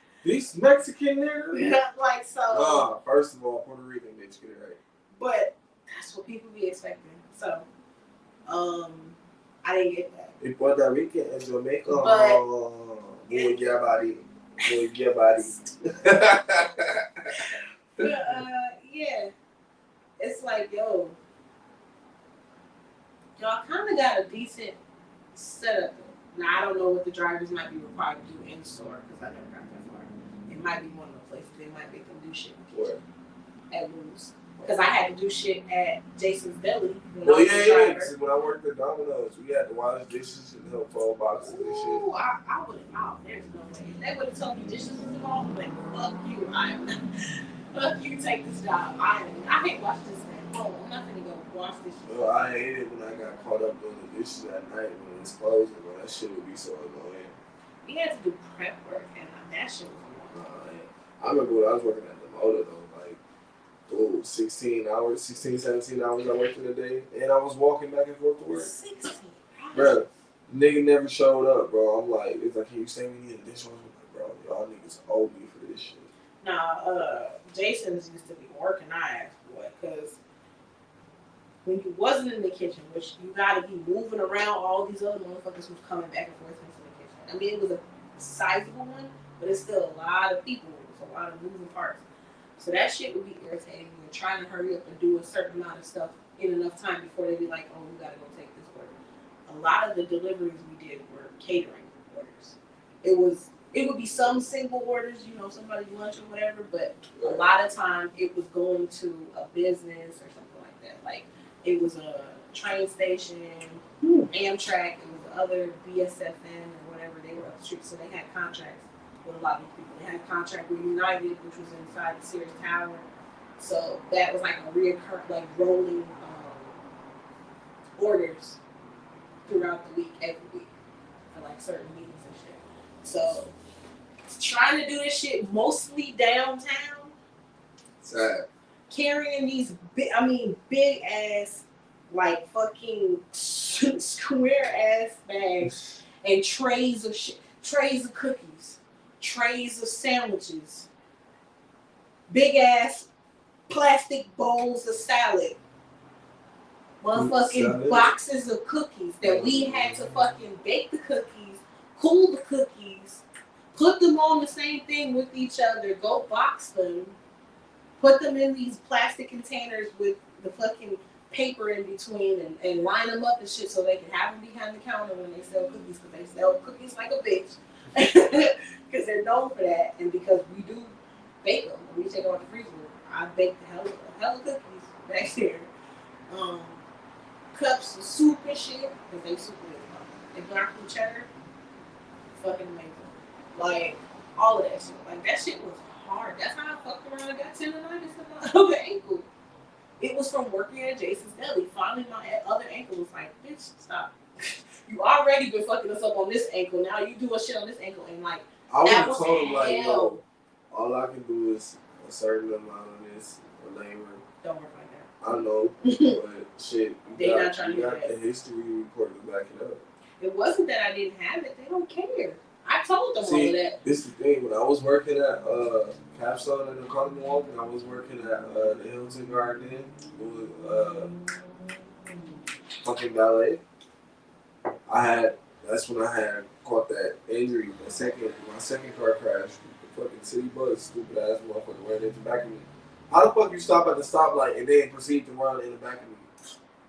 S2: Mexican nigga.
S1: Like so.
S2: Nah, first of all, Puerto Rican bitch, get it right.
S1: But that's what people be expecting. So, I didn't get that.
S2: In Puerto Rican and Jamaica,
S1: But,
S2: boy, your body. Boy, your body.
S1: But, yeah. It's like, yo, y'all kind of got a decent setup. Now, I don't know what the drivers might be required to do in store because I never got that far. It might be one of the places they might make them do shit at Lou's. Because I had to do shit at Jason's Deli when I was a driver.
S2: See, when I worked at Domino's, we had to wash dishes and help fold boxes and shit.
S1: Ooh, I would have, there's no way. If they would have told me dishes was involved, I'm like, fuck you, fuck you, take this job. I hate washing this at home. I'm not going to go wash dishes.
S2: Well, I hated it when I got caught up doing the dishes at night when it's closing, bro. That shit would be so annoying.
S1: We had to do prep work, and that shit was annoying.
S2: I remember when I was working at the motor, though. 16, 17 hours I worked in a day, and I was walking back and forth to work.
S1: 16 hours?
S2: Bro, nigga never showed up, bro. I'm like, it's like, can you say we need a dishwasher? I'm like, bro, y'all niggas owe me for this shit.
S1: Nah, Jason's used to be working our ass, boy, because when you wasn't in the kitchen, which you gotta be moving around all these other motherfuckers who's coming back and forth into the kitchen. I mean, it was a sizable one, but it's still a lot of people. It's a lot of moving parts. So that shit would be irritating. You're trying to hurry up and do a certain amount of stuff in enough time before they be like, oh, we gotta go take this order. A lot of the deliveries we did were catering orders. It would be some single orders, you know, somebody's lunch or whatever, but a lot of time it was going to a business or something like that. Like it was a train station, Amtrak, it was other BSFN or whatever, they were up the street, so they had contracts with a lot of people. They had a contract with United, which was inside the Sears Tower. So that was like a like rolling orders throughout the week, every week, for like certain meetings and shit. So trying to do this shit mostly downtown.
S2: Sad.
S1: Carrying these big ass, like fucking square ass bags and trays of shit, trays of cookies, trays of sandwiches, big ass plastic bowls of salad, motherfucking boxes of cookies that we had to fucking bake the cookies, cool the cookies, put them on the same thing with each other, go box them, put them in these plastic containers with the fucking paper in between and line them up and shit so they can have them behind the counter when they sell cookies, because they sell cookies like a bitch. Because they're known for that, and because we do bake them. When we take them out the freezer, I bake the hell of cookies back there. Cups of soup and shit, because they super good. And black and cheddar, fucking amazing. Like, all of that shit. Like, that shit was hard. That's how I fucked around and got tendonitis in my ankle. It was from working at Jason's Deli. Finally, my other ankle was like, bitch, stop. You already been fucking us up on this ankle. Now you do a shit on this ankle. And like,
S2: I would have told him, like, yo, all I can do is a certain amount of this for labor.
S1: Don't work like that.
S2: I know, but shit,
S1: they not trying to do
S2: got
S1: that.
S2: The history report to back it up.
S1: It wasn't that I didn't have it. They don't care. I told them all of that.
S2: This is the thing. When I was working at Capstone in the Commonwealth, and I was working at the Hilton Garden, it was fucking ballet. That's when I had caught that injury. My second car crash. The fucking city bus, stupid ass motherfucker ran into the back of me. How the fuck you stop at the stoplight and then proceed to run in the back of me?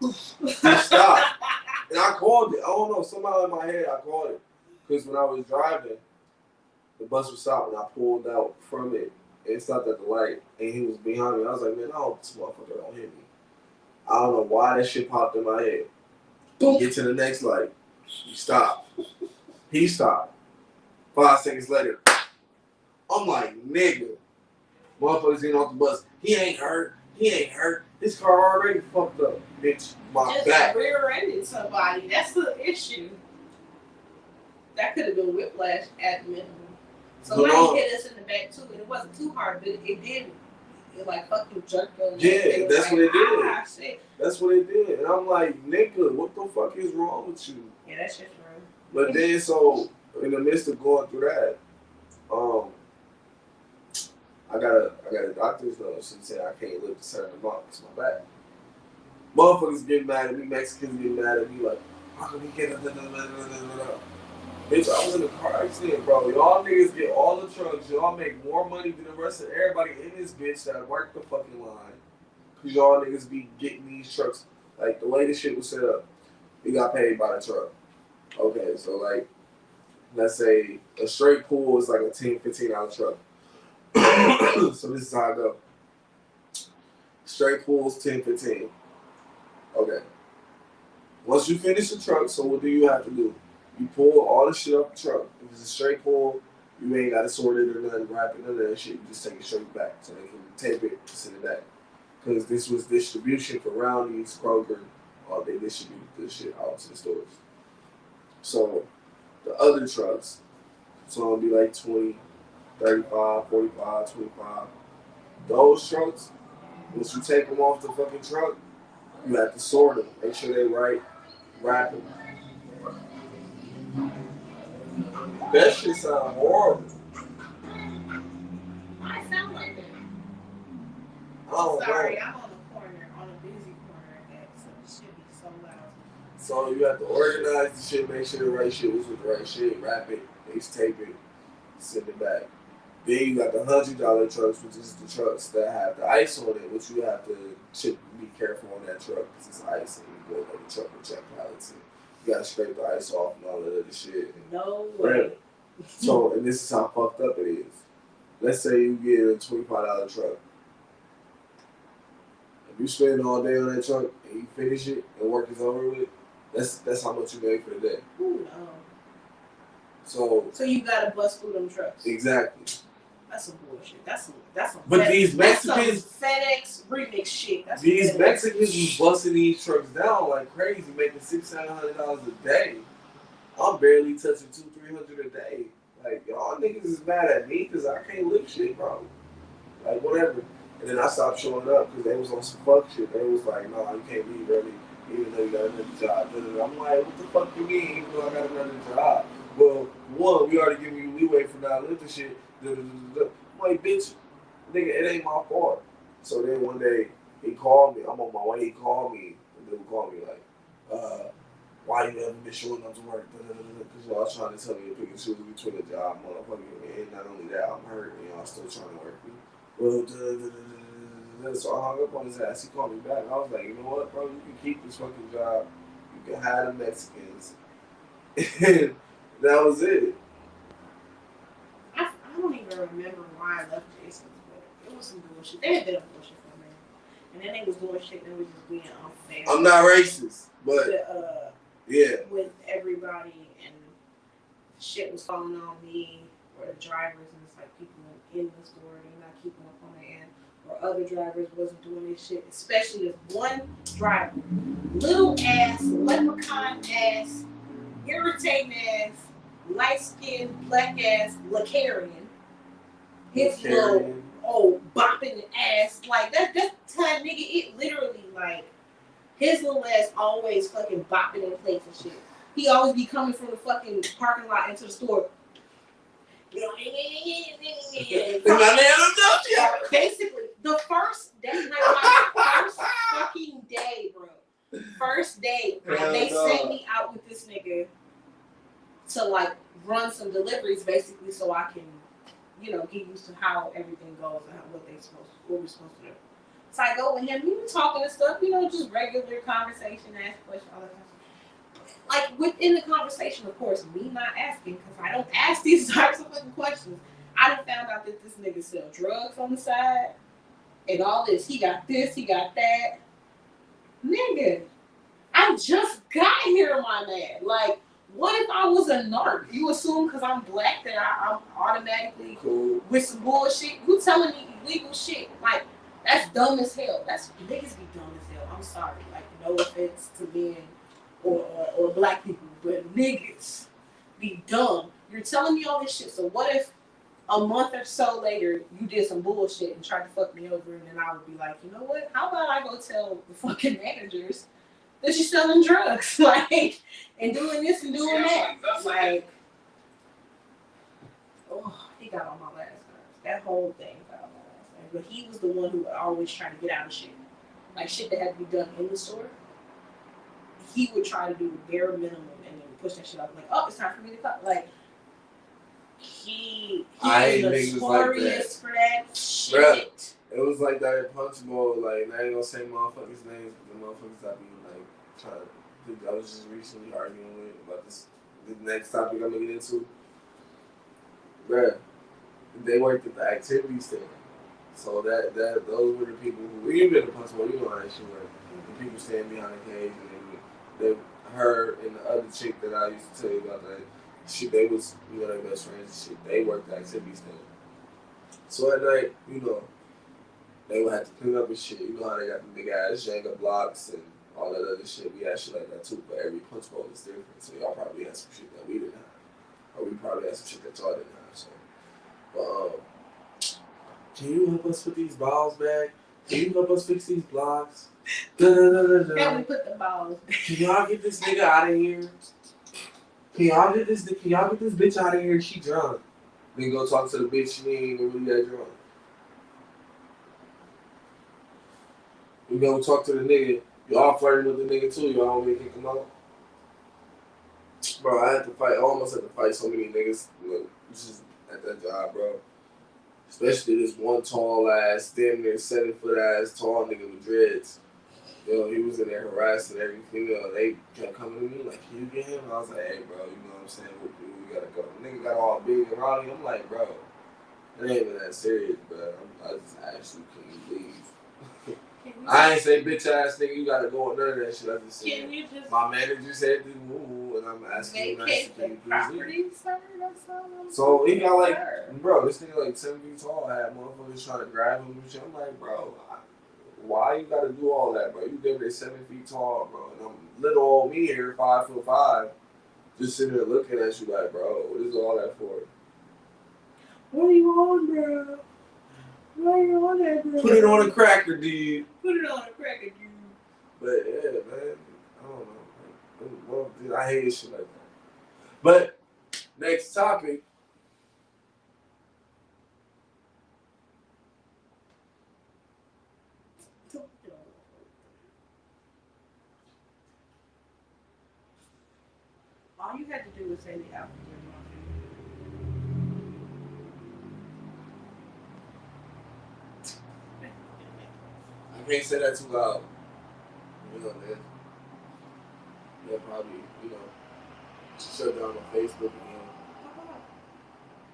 S2: You stop. And I called it. I don't know. Somehow in my head, I called it. Because when I was driving, the bus was stopped and I pulled out from it and stopped at the light. And he was behind me. I was like, man, I hope this motherfucker don't hit me. I don't know why that shit popped in my head. Boom. Get to the next light. He stopped. He stopped. 5 seconds later, I'm like, nigga. Motherfuckers getting off the bus. He ain't hurt. He ain't hurt. His car already fucked up. Bitch, my
S1: just
S2: back.
S1: rear-ended somebody. That's the issue. That could have been whiplash at minimum. Somebody hit us in the back too, and it wasn't too hard, but it did. It like fucking jerked on.
S2: Yeah, that's like, what it did.
S1: Ah, shit.
S2: That's what it did. And I'm like, nigga, what the fuck is wrong with you?
S1: Yeah, that shit's wrong.
S2: But then, so in the midst of going through that, I got a doctor's note. She said I can't lift a certain amount. It's my back. Motherfuckers get mad at me. Mexicans get mad at me. Like, how can we get a Bitch, I was in a car accident, bro. Y'all niggas get all the trucks. Y'all make more money than the rest of everybody in this bitch that work the fucking line. Cause y'all niggas be getting these trucks. Like, the way this shit was set up, we got paid by the truck. Okay, so like, let's say a straight pool is like a $10, $15 truck. So this is how I go. Straight pools, 10, 15. Okay. Once you finish the truck, so what do you have to do? You pull all the shit off the truck. If it's a straight pull, you ain't got to sort it or nothing, wrap it, none of that shit. You just take it straight back so they can tape it and send it back. Because this was distribution for Roundy's, Kroger. They distribute this shit out to the stores. So the other trucks, so it'll be like 20, 35, 45, 25. Those trucks, once you take them off the fucking truck, you have to sort them. Make sure they're right, wrap them. That shit sound horrible.
S1: I sound like that.
S2: Oh,
S1: sorry,
S2: man.
S1: I'm on a corner, on a busy corner, so it should be so loud.
S2: So you have to organize the shit, make sure the right shit was with the right shit, wrap it, ace tape it, send it back. Then you got the $100 trucks, which is the trucks that have the ice on it, which you have to be careful on that truck because it's ice and you go like the truck with check pallets and you gotta scrape the ice off and all that other shit.
S1: No way.
S2: So, and this is how fucked up it is. Let's say you get a $25 truck. If you spend all day on that truck and you finish it and work is over with, that's how much you made for the day.
S1: Ooh, no.
S2: So
S1: you gotta bust through them trucks.
S2: Exactly.
S1: That's some bullshit. That's some
S2: but these Mexicans,
S1: FedEx remix shit.
S2: These Mexicans was busting these trucks down like crazy, making $600-$700 a day. I'm barely touching $200-$300 a day. Like, y'all niggas is mad at me because I can't lift shit, bro. Like, whatever. And then I stopped showing up because they was on some fuck shit. They was like, nah, you can't leave early even though you got another job. I'm like, what the fuck you mean even though I got another job? Well, one, we already giving you leeway for not lifting shit. I'm like, bitch, nigga, it ain't my fault. So then one day, he called me. I'm on my way. He called me. The dude called me like, why you haven't been showing up to work? Because y'all trying to tell me to pick and choose between a job, motherfucker. And not only that, I'm hurt and y'all still trying to work me. Well, so I hung up on his ass. He called me back. I was like, you know what, bro? You can keep this fucking job. You can hire the Mexicans. And that was it.
S1: I don't even remember why I left Jason's, but it was some bullshit. They had been a bullshit for a minute. And then they was doing shit that was just being unfair.
S2: I'm not racist, but yeah.
S1: With everybody and shit was falling on me or the drivers and it's like people in the store they're not keeping up on their end or other drivers wasn't doing this shit. Especially this one driver, little ass, leprechaun ass, irritating ass, light skinned black ass Lacarian. His little bopping ass like that time nigga it literally like his little ass always fucking bopping in place and shit. He always be coming from the fucking parking lot into the store. You know, basically the first day, like my first fucking day, bro. First day, they sent me out with this nigga to like run some deliveries basically so I can, you know, get used to how everything goes and what we're supposed to do. So I go with him, we were talking and stuff, you know, just regular conversation, ask questions, all that kind of stuff. like within the conversation, of course, me not asking because I don't ask these types of fucking questions. I done found out that this nigga sell drugs on the side and all this. He got this, he got that. Nigga, I just got here, my man. Like, what if I was a narc? You assume because I'm black that I'm automatically
S2: Cool.
S1: with some bullshit? You telling me illegal shit? Like, that's dumb as hell. That's niggas be dumb as hell. I'm sorry. Like, no offense to men or black people, but niggas be dumb. You're telling me all this shit. So what if a month or so later you did some bullshit and tried to fuck me over, and then I would be like, you know what? How about I go tell the fucking managers that you're selling drugs, like, and doing this and doing that, like. Oh, he got on my last nerves. That whole thing got on my last nerves. But he was the one who always tried to get out of shit. Like shit that had to be done in the store. He would try to do the bare minimum and then push that shit up. Like, oh, it's time for me to cut. Like, he was notorious for that shit.
S2: Bruh, it was like that in Punch Bowl. Like, I ain't gonna say motherfuckers' names, but the motherfuckers I be like trying to. I was just recently arguing with about this. The next topic I'm gonna get into. Bruh, they worked at the activity center. So those were the people who, you been to Punch Bowl, you know how that shit work. The people standing behind the cage, and they her and the other chick that I used to tell you about that shit, they was, you know, their best friends and shit. They worked the activity center. So at night, you know, they would have to clean up and shit. You know how they got the big ass Jenga blocks and all that other shit. We had shit like that too, but every Punch Bowl is different. So y'all probably had some shit that we didn't have. Or we probably had some shit that y'all didn't have. So, but, can you help us put these balls back? Can you help us fix these blocks?
S1: Then we put the balls.
S2: Can y'all get this nigga out of here? Can y'all get this bitch out of here? She drunk. Then go talk to the bitch. She ain't even really that drunk. We go talk to the nigga. Y'all flirting with the nigga too. Y'all want me to kick him out? Bro, I had to fight. I almost had to fight so many niggas. Look, just at that job, bro. Especially this one tall ass, damn near 7 foot ass tall nigga with dreads. Yo, he was in there harassing every female. They kept coming to me like, can you get him? And I was like, hey, bro, you know what I'm saying? We gotta go. The nigga got all big and rowdy. I'm like, bro, it ain't even that serious, bro. I just asked you, can you leave? I ain't say bitch ass nigga, you gotta go with none of that shit. I just said, my manager said this woo, and I'm asking you nice, can you please leave? So he got like, bro, this nigga like 7 feet tall, had motherfuckers trying to grab him and shit. I'm like, bro, why you gotta do all that, bro? You damn near 7 feet tall, bro, and I'm little old me here, 5'5", just sitting there looking at you like, bro, what is all that for? What are you on, bro? Why are you on that, bro? Put it on a cracker, dude.
S1: Put it on a cracker, dude.
S2: But yeah, man, I don't know. Well, dude, I hate shit like that. But next topic.
S1: All you had to do was say the alphabet.
S2: I can't say that too loud. You know, man. They'll probably, you know, shut down on Facebook again.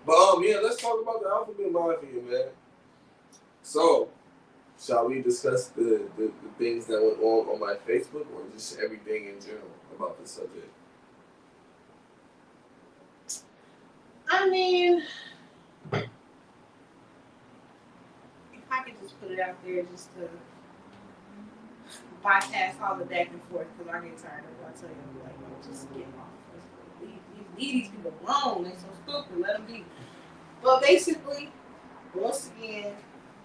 S2: But yeah, let's talk about the alphabet mafia, man. So, shall we discuss the things that went on my Facebook, or just everything in general about this subject?
S1: I mean, if I could just put it out there just to bypass all the back and forth, because I get tired of it. I tell you, I'm like, no, just get off. Leave these people alone. They're so stupid. Let them be. But basically, once again,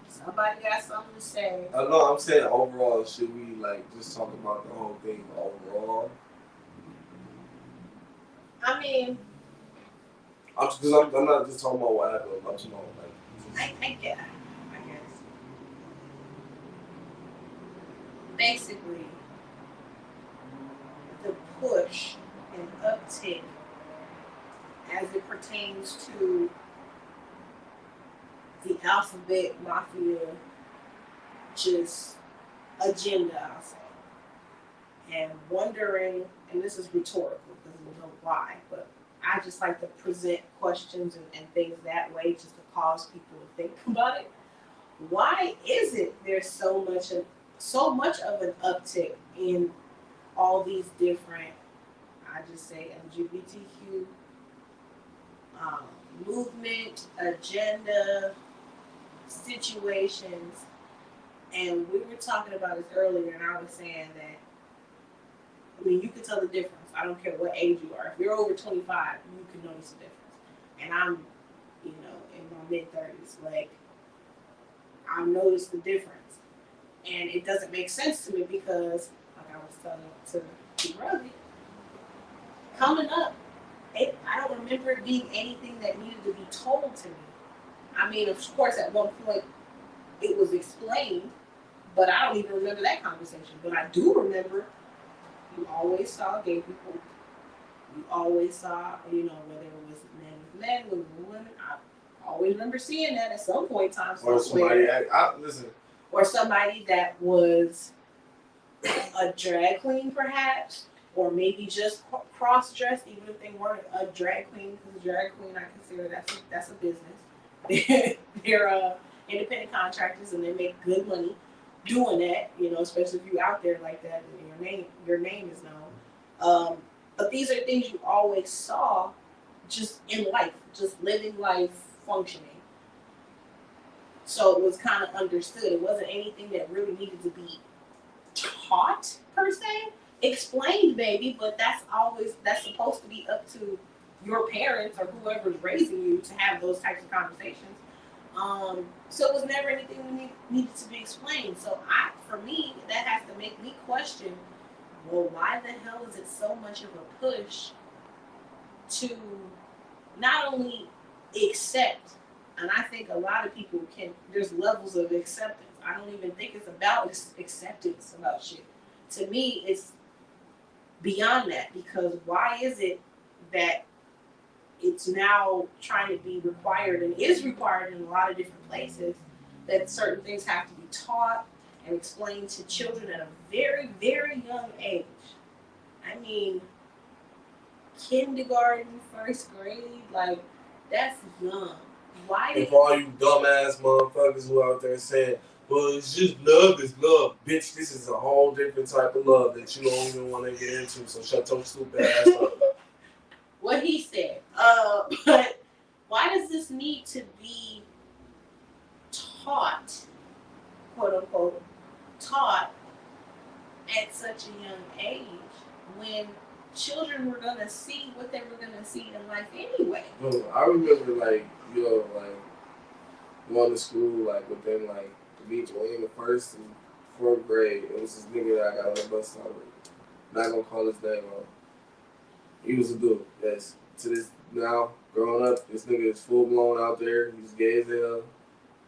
S1: somebody got something to say.
S2: No, I'm saying overall, should we like just talk about the whole thing overall?
S1: I mean,
S2: because I'm not just talking about what happened. I'm talking about like.
S1: I guess. Basically, the push and uptick as it pertains to the alphabet mafia just agenda, I'll say. And wondering and this is rhetorical because we know why, but I just like to present questions and things that way just to cause people to think about it. Why is it there's so much of an uptick in all these different, I just say LGBTQ um, movement, agenda, situations, and we were talking about this earlier, and I was saying that, I mean, you can tell the difference. I don't care what age you are. If you're over 25, you can notice the difference. And I'm, in my mid-30s. Like, I've noticed the difference. And it doesn't make sense to me because, like I was telling to Rosie, coming up, I don't remember it being anything that needed to be told to me. I mean, of course, at one point, it was explained, but I don't even remember that conversation. But I do remember you always saw gay people. You always saw, whether it was men with men, women with women. I always remember seeing that at some point in time.
S2: Or somebody, listen.
S1: Or somebody that was a drag queen, perhaps, or maybe just cross-dressed, even if they weren't a drag queen, because a drag queen, I consider that's a business. They're independent contractors, and they make good money doing that, especially if you're out there like that and your name is known. But these are things you always saw just in life, just living life, functioning. So it was kind of understood. It wasn't anything that really needed to be taught per se. Explained, maybe, but that's supposed to be up to your parents or whoever's raising you to have those types of conversations. So it was never anything that needed to be explained. So for me, that has to make me question, well, why the hell is it so much of a push to not only accept, and I think a lot of people there's levels of acceptance. I don't even think it's about acceptance about shit. To me, it's beyond that, because why is it that it's now trying to be required and is required in a lot of different places that certain things have to be taught and explained to children at a very, very young age? I mean, kindergarten, first grade, like, that's young. Why?
S2: And for all you dumbass motherfuckers who out there saying, well, it's just love is love. Bitch, this is a whole different type of love that you don't even want to get into, so shut your stupid ass up.
S1: What he said. But why does this need to be taught, quote unquote, taught at such a young age when children were going to see what they were going to see in life anyway?
S2: I remember, going to school, within, between the first and fourth grade. It was this nigga that I got on the bus stop with. Not going to call his name out. He was a dude. Yes. To this now, growing up, this nigga is full blown out there. He's gay as hell,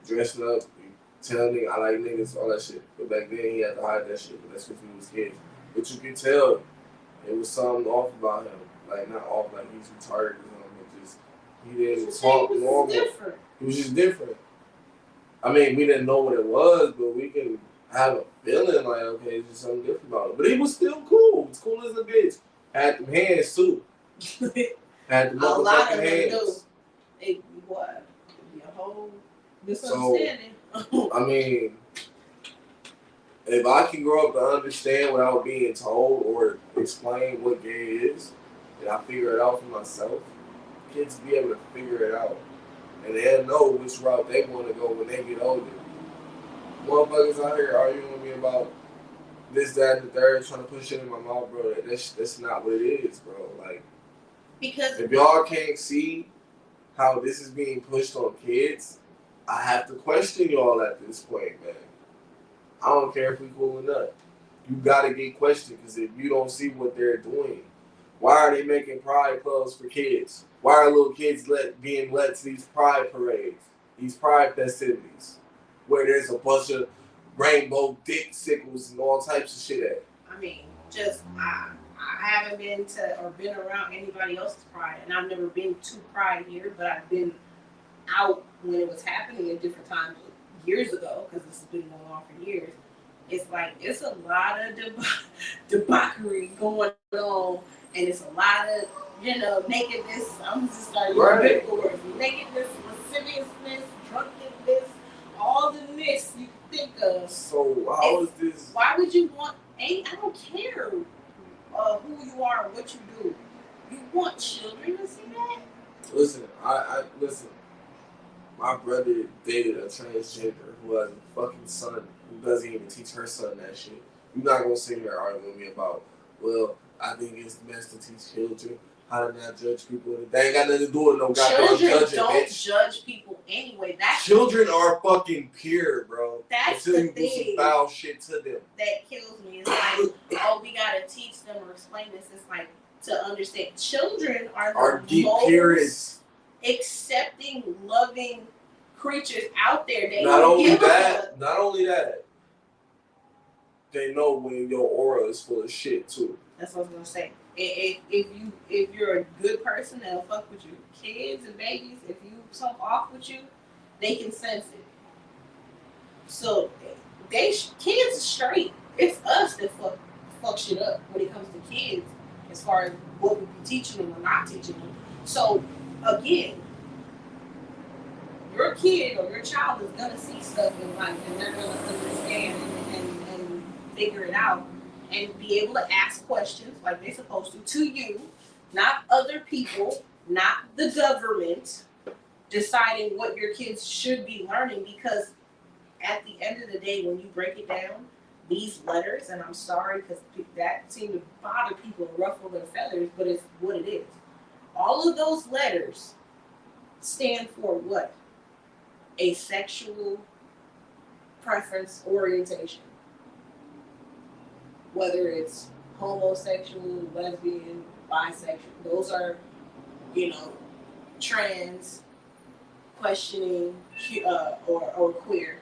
S2: dressing up, telling niggas I like niggas, all that shit. But back then he had to hide that shit. But that's because he was kids. But you could tell it was something off about him. Not off, like he's retarded or something. But just he didn't talk normal.
S1: Different.
S2: It was just different. I mean, we didn't know what it was, but we can have a feeling like, okay, it's just something different about it. But he was still cool. It's cool as a bitch. Had them hands too. Had the motherfucking hands.
S1: It what? Be a whole misunderstanding.
S2: So, I mean, if I can grow up to understand without being told or explain what gay is, and I figure it out for myself, kids be able to figure it out. And they'll know which route they want to go when they get older. Motherfuckers out here arguing with me about this, that, and the third, trying to push shit in my mouth, bro. That's not what it is, bro.
S1: Because
S2: if y'all can't see how this is being pushed on kids, I have to question y'all at this point, man. I don't care if we cool or not. You gotta get questioned, because if you don't see what they're doing, why are they making pride clubs for kids? Why are little kids being let to these pride parades, these pride festivities, where there's a bunch of rainbow dick sickles and all types of shit at?
S1: I mean, I haven't been to or been around anybody else's pride, and I've never been to pride here, but I've been out when it was happening at different times years ago, because this has been going on for years. it's like it's a lot of debauchery going on, and it's a lot of nakedness. I'm just starting to use biblical words: nakedness, lasciviousness, drunkenness, all the myths you can think of.
S2: So how is this?
S1: Why would you want? I don't care who you are and what you do. You want children to see that?
S2: Listen, I listen. My brother dated a transgender who has a fucking son who doesn't even teach her son that shit. You're not gonna sit here arguing with me about, well, I think it's best to teach children how to not judge people. That ain't got nothing to do with no goddamn judging,
S1: children don't
S2: bitch.
S1: judge people anyway.
S2: Children are fucking pure, bro.
S1: That's
S2: until
S1: the
S2: you do some foul shit to them.
S1: That kills me. It's like, oh, we gotta teach them or explain this. It's like to understand. Children are the most
S2: purest,
S1: accepting, loving creatures out there. They
S2: not only that, they know when your aura is full of shit too.
S1: That's what I was gonna say. If you're a good person, they'll fuck with you. Kids and babies, if you something off with you, they can sense it. So kids are straight. It's us that fuck shit up when it comes to kids, as far as what we be teaching them or not teaching them. So again, your kid or your child is gonna see stuff in life, and they're gonna understand and figure it out, and be able to ask questions like they're supposed to you, not other people, not the government deciding what your kids should be learning. Because at the end of the day, when you break it down, these letters, and I'm sorry because that seemed to bother people and ruffle their feathers, but it's what it is. All of those letters stand for what? A sexual preference orientation. Whether it's homosexual, lesbian, bisexual, those are, trans, questioning, or queer.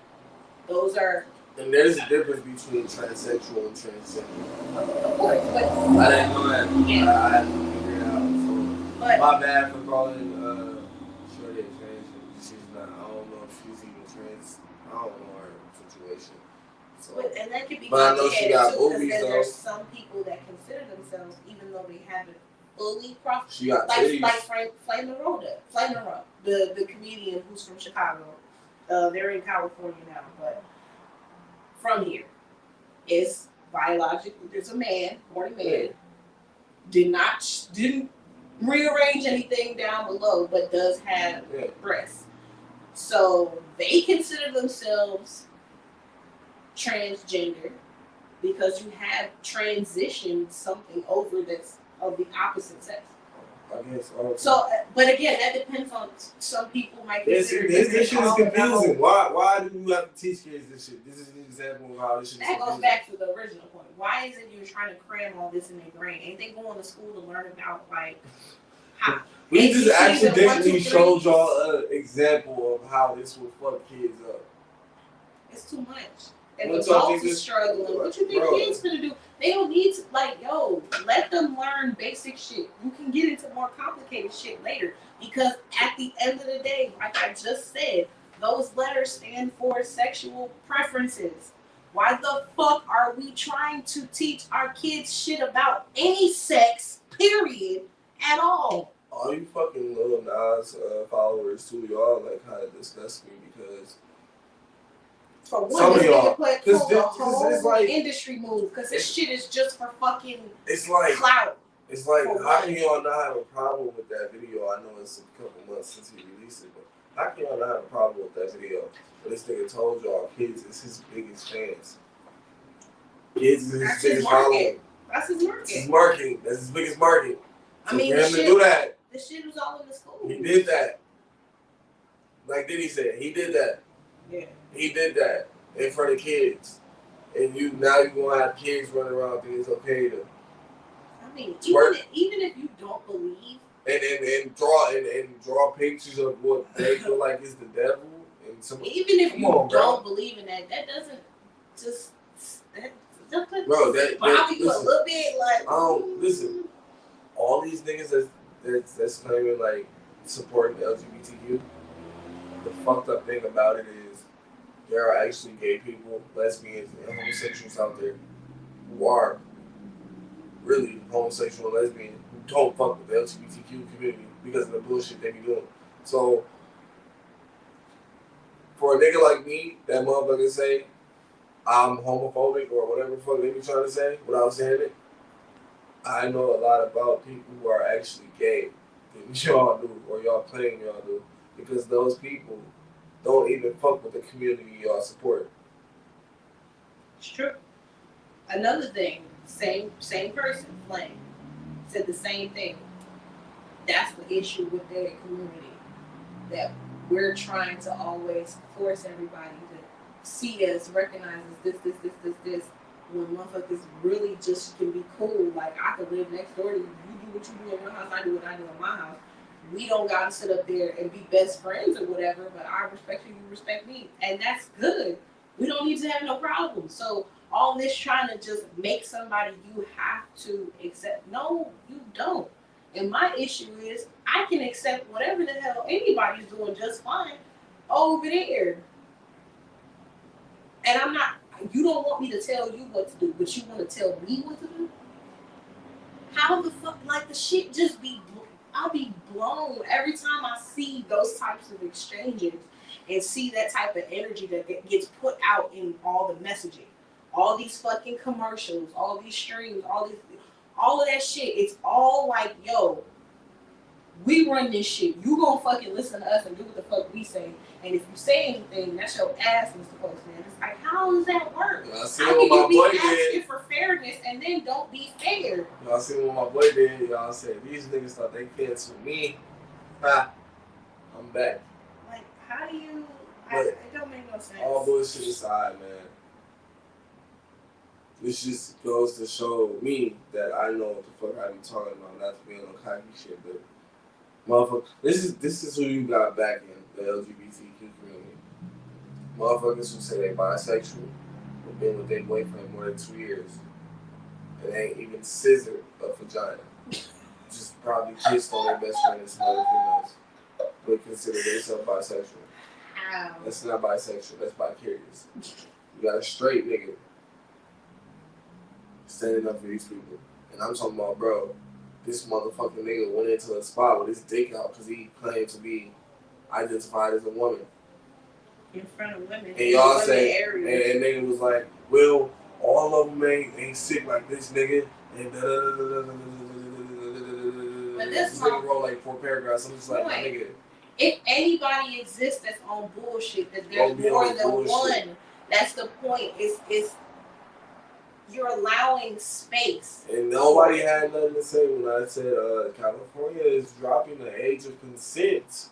S1: Those are.
S2: And there's a difference between transsexual and transgender.
S1: Of course, but
S2: I didn't know that.
S1: Yeah.
S2: I had to figure it out. So my bad for calling Shorty a trans. She's not. I don't know if she's even trans. I don't know her situation. So,
S1: and that could be.
S2: But I know she got
S1: too,
S2: boobies though.
S1: There's some people that consider themselves, even though they haven't fully processed.
S2: She got
S1: like Flame the comedian who's from Chicago. They're in California now, but from here is biologically. There's a man, born a man, didn't rearrange anything down below, but does have breasts. So they consider themselves transgender because you have transitioned something over that's of the opposite sex.
S2: I guess.
S1: So, but again, that depends on some people might consider
S2: this shit is confusing. Why do you have to teach kids this shit? This is an example of how this shit is confusing.
S1: That goes back to the original point. Why is it you're trying to cram all this in their brain? Ain't they going to school to learn about how?
S2: We just accidentally showed y'all an example of how this will fuck kids up.
S1: It's too much. If adults are struggling, what you think kids gonna do? They don't need to, let them learn basic shit. You can get into more complicated shit later. Because at the end of the day, like I just said, those letters stand for sexual preferences. Why the fuck are we trying to teach our kids shit about any sex, period, at all?
S2: All you fucking Lil Nas followers too, y'all like how to discuss me because
S1: for one,
S2: some of y'all,
S1: because it's like industry move. Because this shit is just for fucking.
S2: It's like
S1: clout.
S2: It's like how can y'all not have a problem with that video? I know it's a couple months since he released it, but how can y'all not have a problem with that video? But this nigga told y'all kids is his biggest fans. Kids is his biggest following.
S1: That's his market.
S2: That's his marketing. That's his biggest market. So
S1: for
S2: him to do that.
S1: The shit was all in the school.
S2: He did that. Like Diddy said, he did that.
S1: Yeah.
S2: He did that in front of kids. And now you're gonna have kids running around thinking it's okay to
S1: even if you don't believe
S2: and draw pictures of what they feel like is the devil and
S1: even if you don't believe in that doesn't just
S2: bro,
S1: bother you a little bit
S2: listen. All these niggas that's claiming like supporting LGBTQ, the fucked up thing about it is there are actually gay people, lesbians, and homosexuals out there who are really homosexual and lesbian who don't fuck with the LGBTQ community because of the bullshit they be doing. So for a nigga like me, that motherfucker say I'm homophobic or whatever the fuck they be trying to say without saying it, I know a lot about people who are actually gay than y'all do or y'all claim y'all do because those people don't even fuck with the community y'all support.
S1: It's true. Another thing, same person, Flame, said the same thing. That's the issue with their community. That we're trying to always force everybody to see us, recognize us, this. When motherfuckers really just can be cool. Like, I could live next door to you. You do what you do in your house, I do what I do in my house. We don't gotta sit up there and be best friends or whatever, but I respect you, you respect me. And that's good. We don't need to have no problems. So all this trying to just make somebody you have to accept. No, you don't. And my issue is I can accept whatever the hell anybody's doing just fine over there. And I'm not, you don't want me to tell you what to do, but you want to tell me what to do? How the fuck, like the shit just be, I'll be blown every time I see those types of exchanges and see that type of energy that gets put out in all the messaging. All these fucking commercials, all these streams, all of that shit. It's all like, yo, we run this shit. You gonna fucking listen to us and do what the fuck we say. And if you say anything, that's your ass, Mr. Postman. It's like, how does that work?
S2: Y'all see
S1: How
S2: what
S1: can
S2: my
S1: you
S2: boy
S1: be asking
S2: did?
S1: for fairness and then don't be fair?
S2: Y'all see what my boy did? Y'all said these niggas thought they cancel me. Ha! I'm back.
S1: Like, how do you?
S2: But
S1: it don't make no sense.
S2: all bullshit aside, man. This just goes to show me that I know what the fuck I be talking about, not to be on cocky shit, but motherfucker, this is who you got back in the LGBTQ community. Motherfuckers who say they bisexual, but been with their boyfriend more than 2 years, and ain't even scissored a vagina. Just probably kissed on their best friend and some other females, but consider themselves bisexual.
S1: How?
S2: That's not bisexual, that's vicarious. You got a straight nigga standing up for these people. And I'm talking about, bro, this motherfucking nigga went into a spot with his dick out because he claimed to be identified as a woman.
S1: In front of women.
S2: And y'all say, and nigga was like, well, all of them ain't sick like this nigga. And this nigga wrote like 4 paragraphs. I'm just like, my nigga.
S1: If anybody exists that's on bullshit, that there's more than one. That's the point. It's you're allowing space.
S2: And nobody had nothing to say when I said California is dropping the age of consent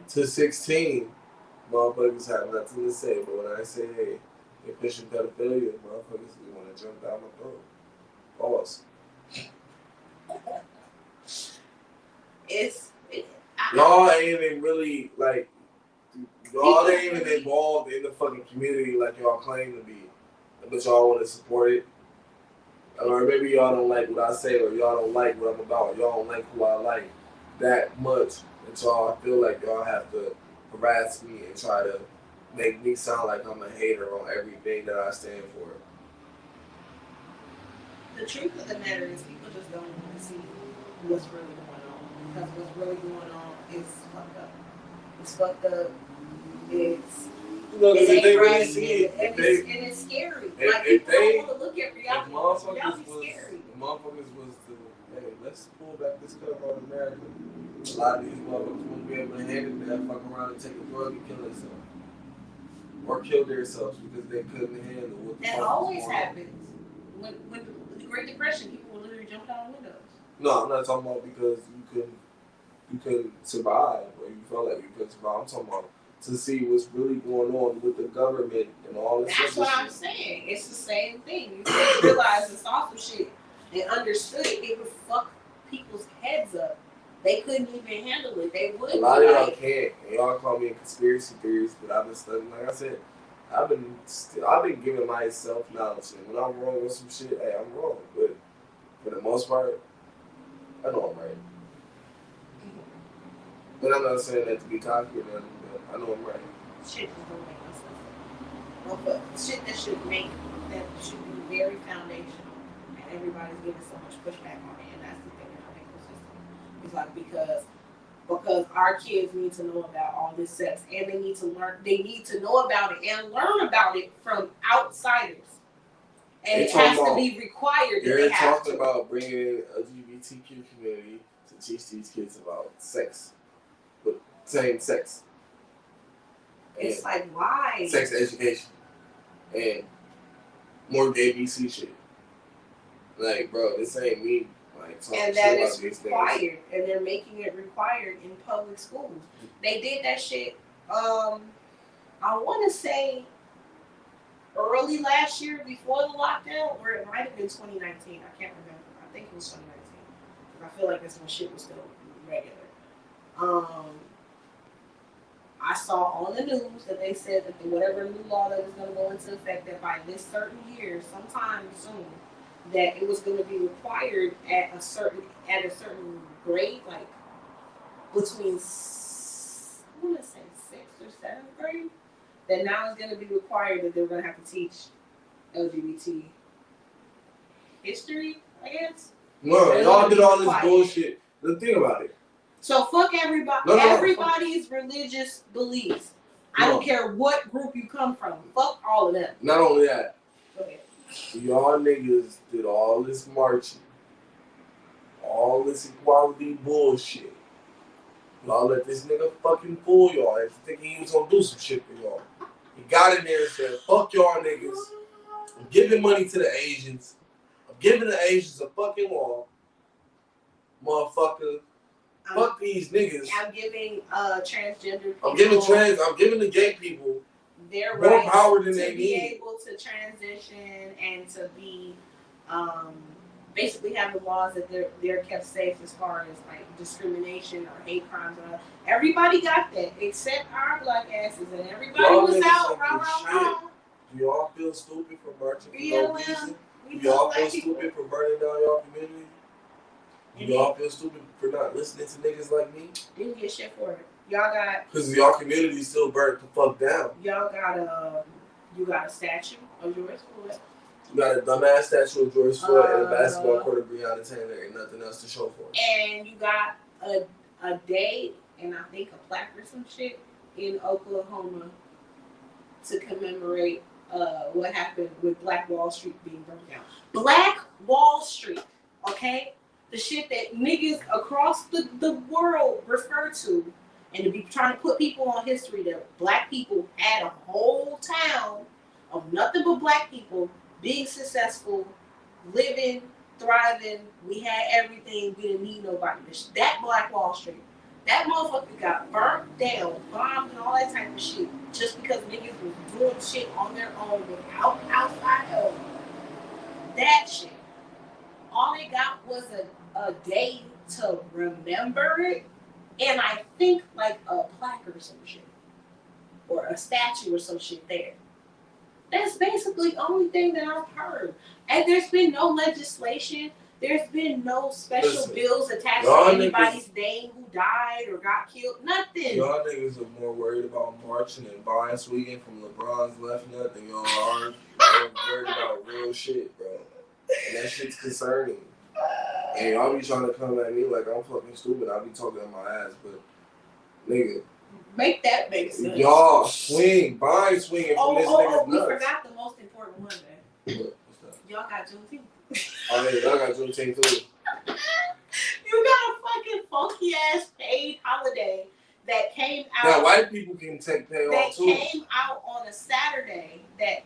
S2: to 16. Motherfuckers have nothing to say. But when I say, hey, they're pushing pedophilia, motherfuckers want to jump down my throat. Pause. Y'all ain't even really, like, y'all ain't even involved in the fucking community like y'all claim to be. But y'all want to support it. Or maybe y'all don't like what I say, or y'all don't like what I'm about. Y'all don't like who I like that much. And so I feel like y'all have to harass me and try to make me sound like I'm a hater on everything that I stand for.
S1: The truth of the matter is people just don't want to see what's really going on. Because what's really going on is fucked up. It's fucked up. It's...
S2: You know, because if they really see it,
S1: and it's scary.
S2: If
S1: like, people
S2: they,
S1: don't want to look at reality. Reality is scary.
S2: The motherfuckers was the, hey, let's pull back this cover on America. A lot of these motherfuckers wouldn't be able to handle that, fuck around and take a drug and kill themselves. Or kill themselves because they couldn't handle what the
S1: that always happens. When the Great Depression, people would literally jump out of windows.
S2: No, I'm not talking about because you couldn't survive or you felt like you couldn't survive. I'm talking about to see what's really going on with the government and all this
S1: stuff. That's what I'm saying. It's the same thing. You didn't realize and saw some shit and understood it would fuck people's heads up. They couldn't even handle it. They wouldn't.
S2: A lot of y'all can't. And y'all call me a conspiracy theorist, but I've been studying. Like I said, I've been giving myself knowledge. And when I'm wrong with some shit, hey, I'm wrong. But for the most part, I know I'm right. But I'm not saying that to be cocky or nothing. I know I'm right.
S1: Shit just don't make no sense. of shit that should be very foundational, and everybody's giving so much pushback on it, and that's the thing that I think consistent. It's like because our kids need to know about all this sex, and they need to know about it and learn about it from outsiders. And it has to be required.
S2: They're talking about bringing in LGBTQ community to teach these kids about sex, with same sex.
S1: It's like, why?
S2: Sex education and more gay BC shit. Like, bro, this ain't me. Like,
S1: and that is required, and they're making it required in public schools. They did that shit. I want to say early last year, before the lockdown, or it might have been 2019. I can't remember. I think it was 2019. I feel like that's when shit was still regular. I saw on the news that they said that whatever new law that was going to go into effect, that by this certain year, sometime soon, that it was going to be required at a certain grade, like between I want to say 6th or 7th grade. That now it's going to be required that they're going to have to teach LGBT history, I guess.
S2: No, y'all did all this bullshit. The thing about it.
S1: So fuck everybody. Everybody's religious beliefs. I don't care what group you come from. Fuck all of them.
S2: Not only that.
S1: Okay.
S2: Y'all niggas did all this marching, all this equality bullshit. Y'all let this nigga fucking fool y'all into thinking he was gonna do some shit for y'all. He got in there and said, fuck y'all niggas. I'm giving money to the Asians. I'm giving the Asians a fucking wall. Motherfucker. Fuck these niggas.
S1: I'm giving transgender people.
S2: I'm giving the gay people
S1: their
S2: more
S1: rights
S2: power than they
S1: to
S2: need.
S1: be able to transition and to be basically having laws that they're kept safe as far as like discrimination or hate crimes. Everybody got that except our black asses, and everybody was out.
S2: Do y'all feel stupid for marching for no reason? Do y'all feel stupid for burning down y'all community? Do y'all feel stupid for not listening to niggas like me?
S1: Didn't get shit for it. Y'all got,
S2: because y'all community still burnt the fuck down.
S1: Y'all got you got a statue of George Floyd.
S2: You got a dumbass statue of George Floyd and a basketball court of Breonna Taylor and nothing else to show for it.
S1: And you got a day and I think a plaque or some shit in Oklahoma to commemorate what happened with Black Wall Street being burned down. Black Wall Street, okay? The shit that niggas across the world refer to, and to be trying to put people on history that black people had a whole town of nothing but black people being successful, living, thriving. We had everything. We didn't need nobody. That Black Wall Street, that motherfucker got burnt down, bombed, and all that type of shit just because niggas was doing shit on their own without outside help. That shit. All they got was a day to remember it, and I think like a plaque or some shit, or a statue or some shit there. That's basically the only thing that I've heard. And there's been no legislation. There's been no special bills attached to anybody's name who died or got killed. Nothing.
S2: Y'all niggas are more worried about marching and buying sweeting from LeBron's left nut than y'all are worried about real shit, bro. And that shit's concerning. And y'all be trying to come at me like I'm fucking stupid. I be talking on my ass, but nigga.
S1: Make that make sense.
S2: Y'all swinging from this nigga's nuts.
S1: We forgot the most important one, man.
S2: What's that?
S1: Y'all got Juneteenth.
S2: Oh yeah, y'all got Juneteenth too.
S1: You got a fucking funky ass paid holiday that came out.
S2: Now white people can take pay off too.
S1: That came out on a Saturday that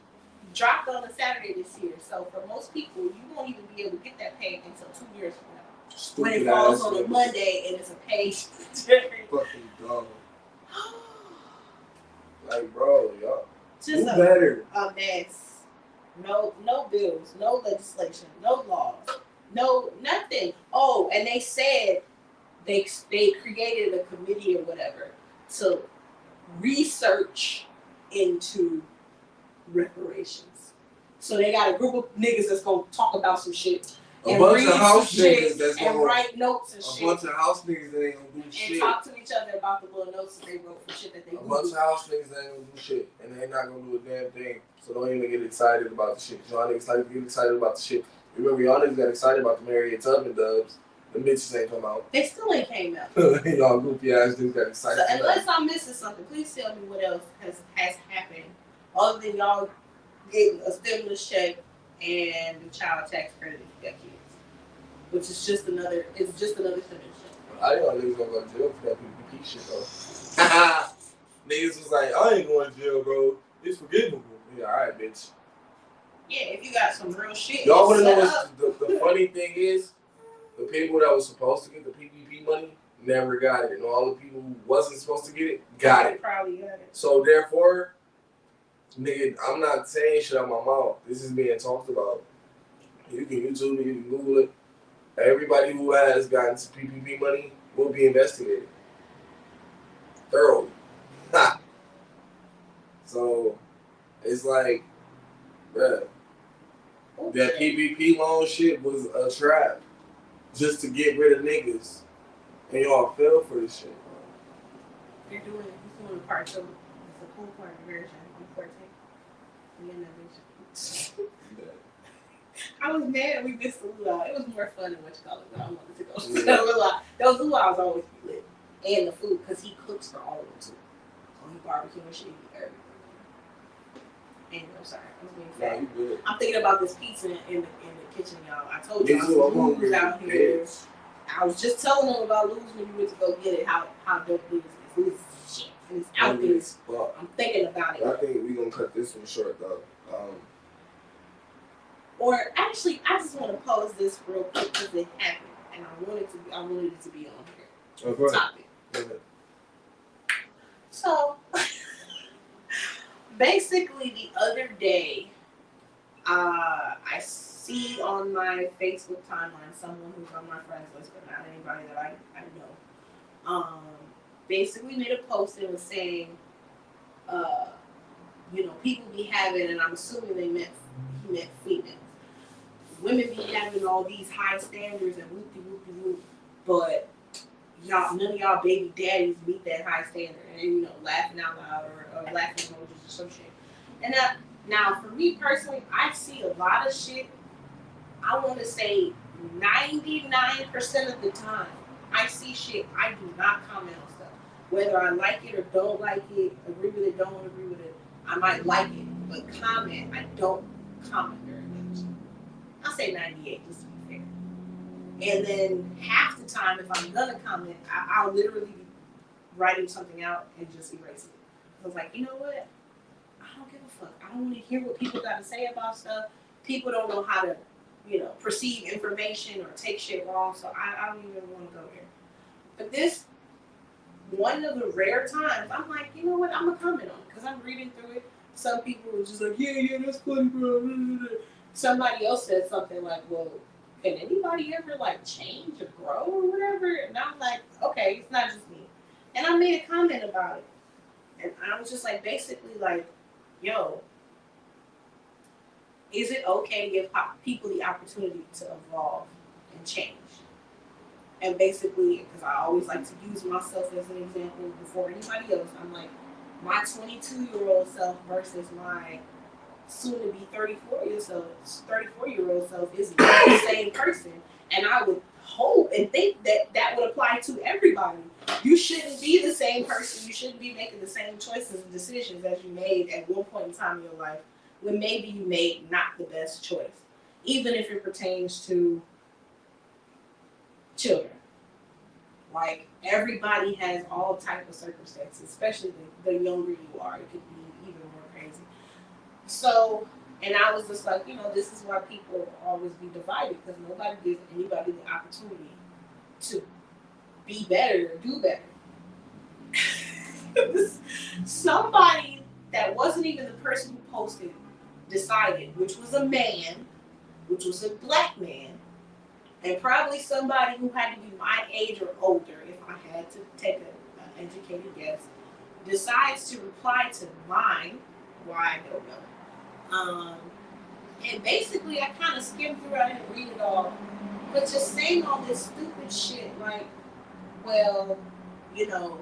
S1: dropped on a Saturday this year. So for most people, you won't even be able to get that paid until 2 years from now.
S2: Stupid
S1: when it falls on a Monday and it's a paid.
S2: Fucking dumb. Like, bro, y'all
S1: just
S2: do better.
S1: A mess. No bills, no legislation, no laws, no nothing. Oh, and they said they created a committee or whatever to research into reparations. So they got a group of niggas that's gonna talk about some shit.
S2: A
S1: and
S2: bunch
S1: read
S2: of house
S1: some shit
S2: niggas that's
S1: and
S2: gonna
S1: write notes and
S2: a
S1: shit.
S2: bunch of house niggas that ain't gonna do
S1: And
S2: shit.
S1: talk to each other about the little notes that they wrote for shit that they
S2: A bunch of house niggas that ain't gonna do shit, and they not gonna do a damn thing. So don't even get excited about the shit. Y'all niggas like to get excited about the shit. Remember, y'all niggas got excited about the Harriet Tubman dubs. The bitches ain't come out.
S1: They still ain't came out.
S2: Y'all goofy ass niggas got excited.
S1: So unless I'm missing something, please tell me what else has happened other than y'all getting a stimulus check and the child tax credit for their kids, which is just another. It's just another stimulus check.
S2: I didn't know niggas gonna go to jail for that PPP shit though. Niggas was like, I ain't going to jail, bro. It's forgivable. Yeah, alright, bitch.
S1: Yeah, if you got some real shit.
S2: Y'all wanna know what the funny thing is? The people that was supposed to get the PPP money never got it, and all the people who wasn't supposed to get it got it.
S1: Probably got it.
S2: So therefore, nigga, I'm not saying shit out my mouth. This is being talked about. You can YouTube it, you can Google it. Everybody who has gotten PPP money will be investigated thoroughly. So it's like, bruh, that PPP loan shit was a trap just to get rid of niggas, and y'all fell for this shit.
S1: He's doing the part two. It's a cool part version. I'm 14. Me and that bitch. I was mad we missed the luau. It was more fun than what you call it, but I wanted to go to the luau. Those luau's always lit. And the food, because he cooks for all of them too. So he barbecue and shit, he eat everything. Anyway, I'm sorry. I was being fat. I'm thinking about this pizza in the kitchen, y'all. I told you I was Lou's out here. I was just telling them about Lou's when you went to go get it, how dope Lou's is. Lou's is shit. And it's out there. I'm thinking about it.
S2: I think we're going to cut this one short, though.
S1: Or actually, I just want to pose this real quick because it happened, and I wanted it to be on here. Topic. So, basically, the other day, I see on my Facebook timeline someone who's on my friends list, but not anybody that I know. Basically made a post and was saying, people be having, and I'm assuming he meant females. Women be having all these high standards and whoop-de-whoop-de-whoop, but none of y'all baby daddies meet that high standard, and laughing out loud or laughing emojis or some shit. And now for me personally, I see a lot of shit. I want to say 99% of the time, I see shit. I do not comment on stuff, whether I like it or don't like it, agree with it, don't agree with it. I might like it, but comment, I don't comment very much. I'll say 98 just to be fair. And then half the time, if I'm gonna comment, I'll literally be writing something out and just erase it. I was like, you know what? I don't give a fuck. I don't want to hear what people got to say about stuff. People don't know how to, perceive information or take shit wrong, so I don't even want to go there. But this, one of the rare times, I'm like, you know what? I'm gonna comment on it because I'm reading through it. Some people were just like, yeah, that's funny, bro. Somebody else said something like, well, can anybody ever change or grow or whatever? And I'm like, okay, it's not just me. And I made a comment about it. And I was just like, basically yo, is it okay to give people the opportunity to evolve and change? And basically, because I always like to use myself as an example before anybody else, I'm like, my 22-year-old self versus my soon-to-be 34-year-old self is not the same person. And I would hope and think that would apply to everybody. You shouldn't be the same person. You shouldn't be making the same choices and decisions as you made at one point in time in your life when maybe you made not the best choice, even if it pertains to children. Like, everybody has all type of circumstances, especially the younger you are. It could be even more crazy. So, and I was just like, this is why people always be divided, because nobody gives anybody the opportunity to be better or do better. Somebody that wasn't even the person who posted decided, which was a man, which was a black man, and probably somebody who had to be my age or older, if I had to take an educated guess, decides to reply to mine, why I don't know, And basically, I kind of skimmed through. I didn't read it all, but just saying all this stupid shit like, well, you know,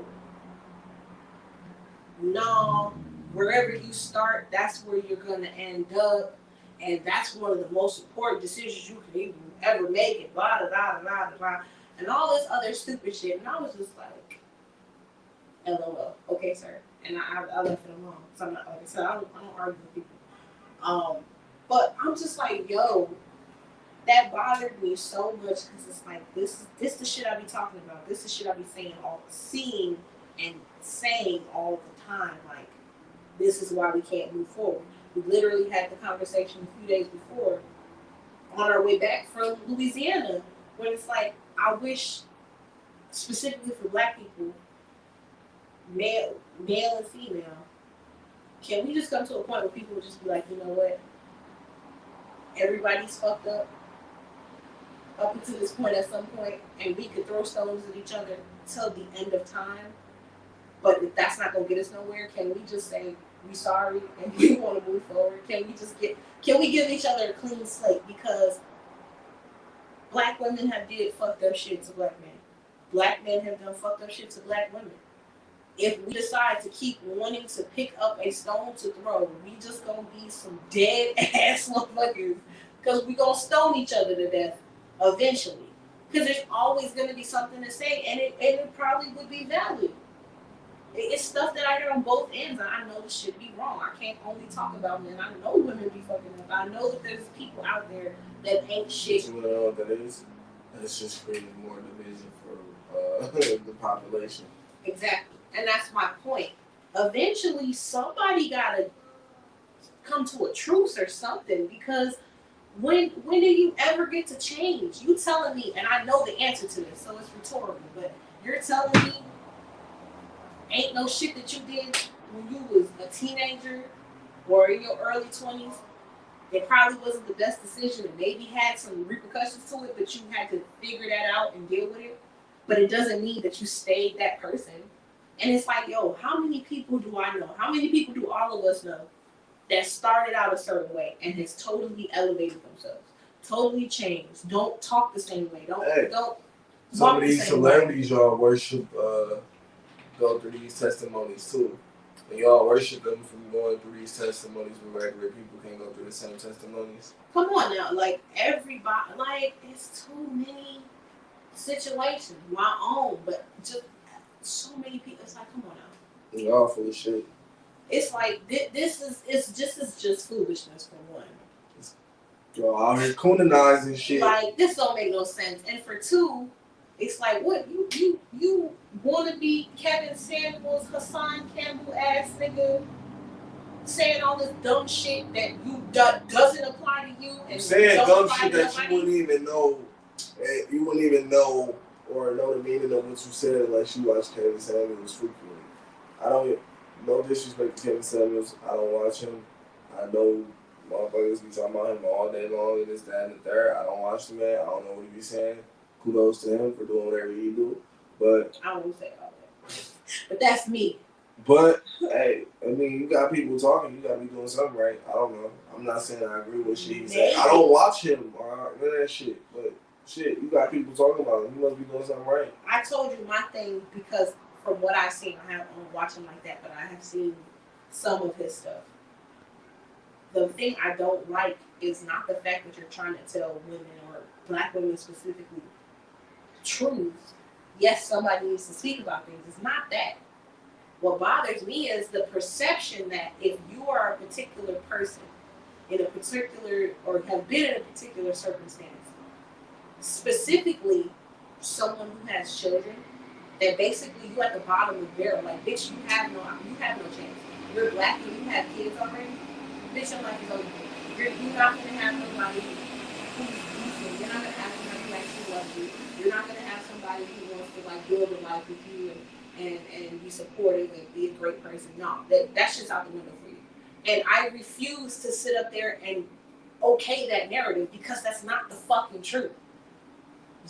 S1: no, wherever you start, that's where you're gonna end up, and that's one of the most important decisions you can even ever make. And blah blah blah blah blah, and all this other stupid shit. And I was just like, LOL. Okay, sir. And I left it alone. So I'm not, like I said, I don't argue with people. But I'm just like, yo, that bothered me so much because it's like this the shit I be talking about. This is shit I be seeing and saying all the time. Like, this is why we can't move forward. We literally had the conversation a few days before on our way back from Louisiana, when it's like, I wish specifically for Black people, male and female, can we just come to a point where people would just be like, you know what? Everybody's fucked up until this point at some point, and we could throw stones at each other till the end of time. But if that's not gonna get us nowhere, can we just say we sorry and we want to move forward? Can we give each other a clean slate? Because Black women have did fucked up shit to Black men. Black men have done fucked up shit to Black women. If we decide to keep wanting to pick up a stone to throw, we just gonna be some dead ass motherfuckers, because we gonna stone each other to death eventually. Because there's always gonna be something to say, and it probably would be valid. It's stuff that I hear on both ends, and I know this should be wrong. I can't only talk about men. I know women be fucking up. I know that there's people out there that ain't shit.
S2: You know what that is? It's just creating more division for the population.
S1: Exactly. And that's my point. Eventually, somebody gotta come to a truce or something, because when do you ever get to change? You telling me, and I know the answer to this, so it's rhetorical, but you're telling me ain't no shit that you did when you was a teenager or in your early 20s, it probably wasn't the best decision and maybe had some repercussions to it, but you had to figure that out and deal with it. But it doesn't mean that you stayed that person. And it's like, yo, how many people do I know? How many people do all of us know that started out a certain way and has totally elevated themselves, totally changed, don't talk the same way, don't.
S2: Some of these celebrities y'all worship go through these testimonies too. And y'all worship them from going through these testimonies where regular people can't go through the same testimonies.
S1: Come on now, like everybody, like it's too many situations, my own, but just so many people. It's like, come on now.
S2: Y'all full of shit.
S1: It's like this is just foolishness for one.
S2: Y'all out here coonanizing shit.
S1: Like, this don't make no sense. And for two, it's like, what you want to be Kevin Samuels, Hassan Campbell ass nigga, saying all this dumb shit that doesn't apply to you, and
S2: saying dumb shit that you wouldn't even know. You wouldn't even know or know the meaning of what you said unless you watched Kevin Samuels frequently. I don't. No disrespect to Kevin Samuels. I don't watch him. I know motherfuckers be talking about him all day long and this, that, and the third. I don't watch the man. I don't know what he be saying. Kudos to him for doing whatever he do. But
S1: I won't say all that. But that's me.
S2: But hey, I mean, you got people talking. You got to be doing something right. I don't know. I'm not saying I agree with shit he said. I don't watch him or none of that shit. But shit, you got people talking about him. You must be doing something right.
S1: I told you my thing because from what I've seen, I haven't watched him like that, but I have seen some of his stuff. The thing I don't like is not the fact that you're trying to tell women, or Black women specifically, truth. Yes, somebody needs to speak about things. It's not that. What bothers me is the perception that if you are a particular person in a particular, or have been in a particular circumstance, specifically someone who has children, that basically you at the bottom of the barrel. Like, bitch, you have no chance. You're Black and you have kids already. Bitch, your life is over. You're not gonna have nobody who's decent. You're not gonna have somebody who actually loves you. You're not gonna have somebody who wants to like build a life with you and be supportive and be a great person. No, that's just out the window for you. And I refuse to sit up there and okay that narrative, because that's not the fucking truth.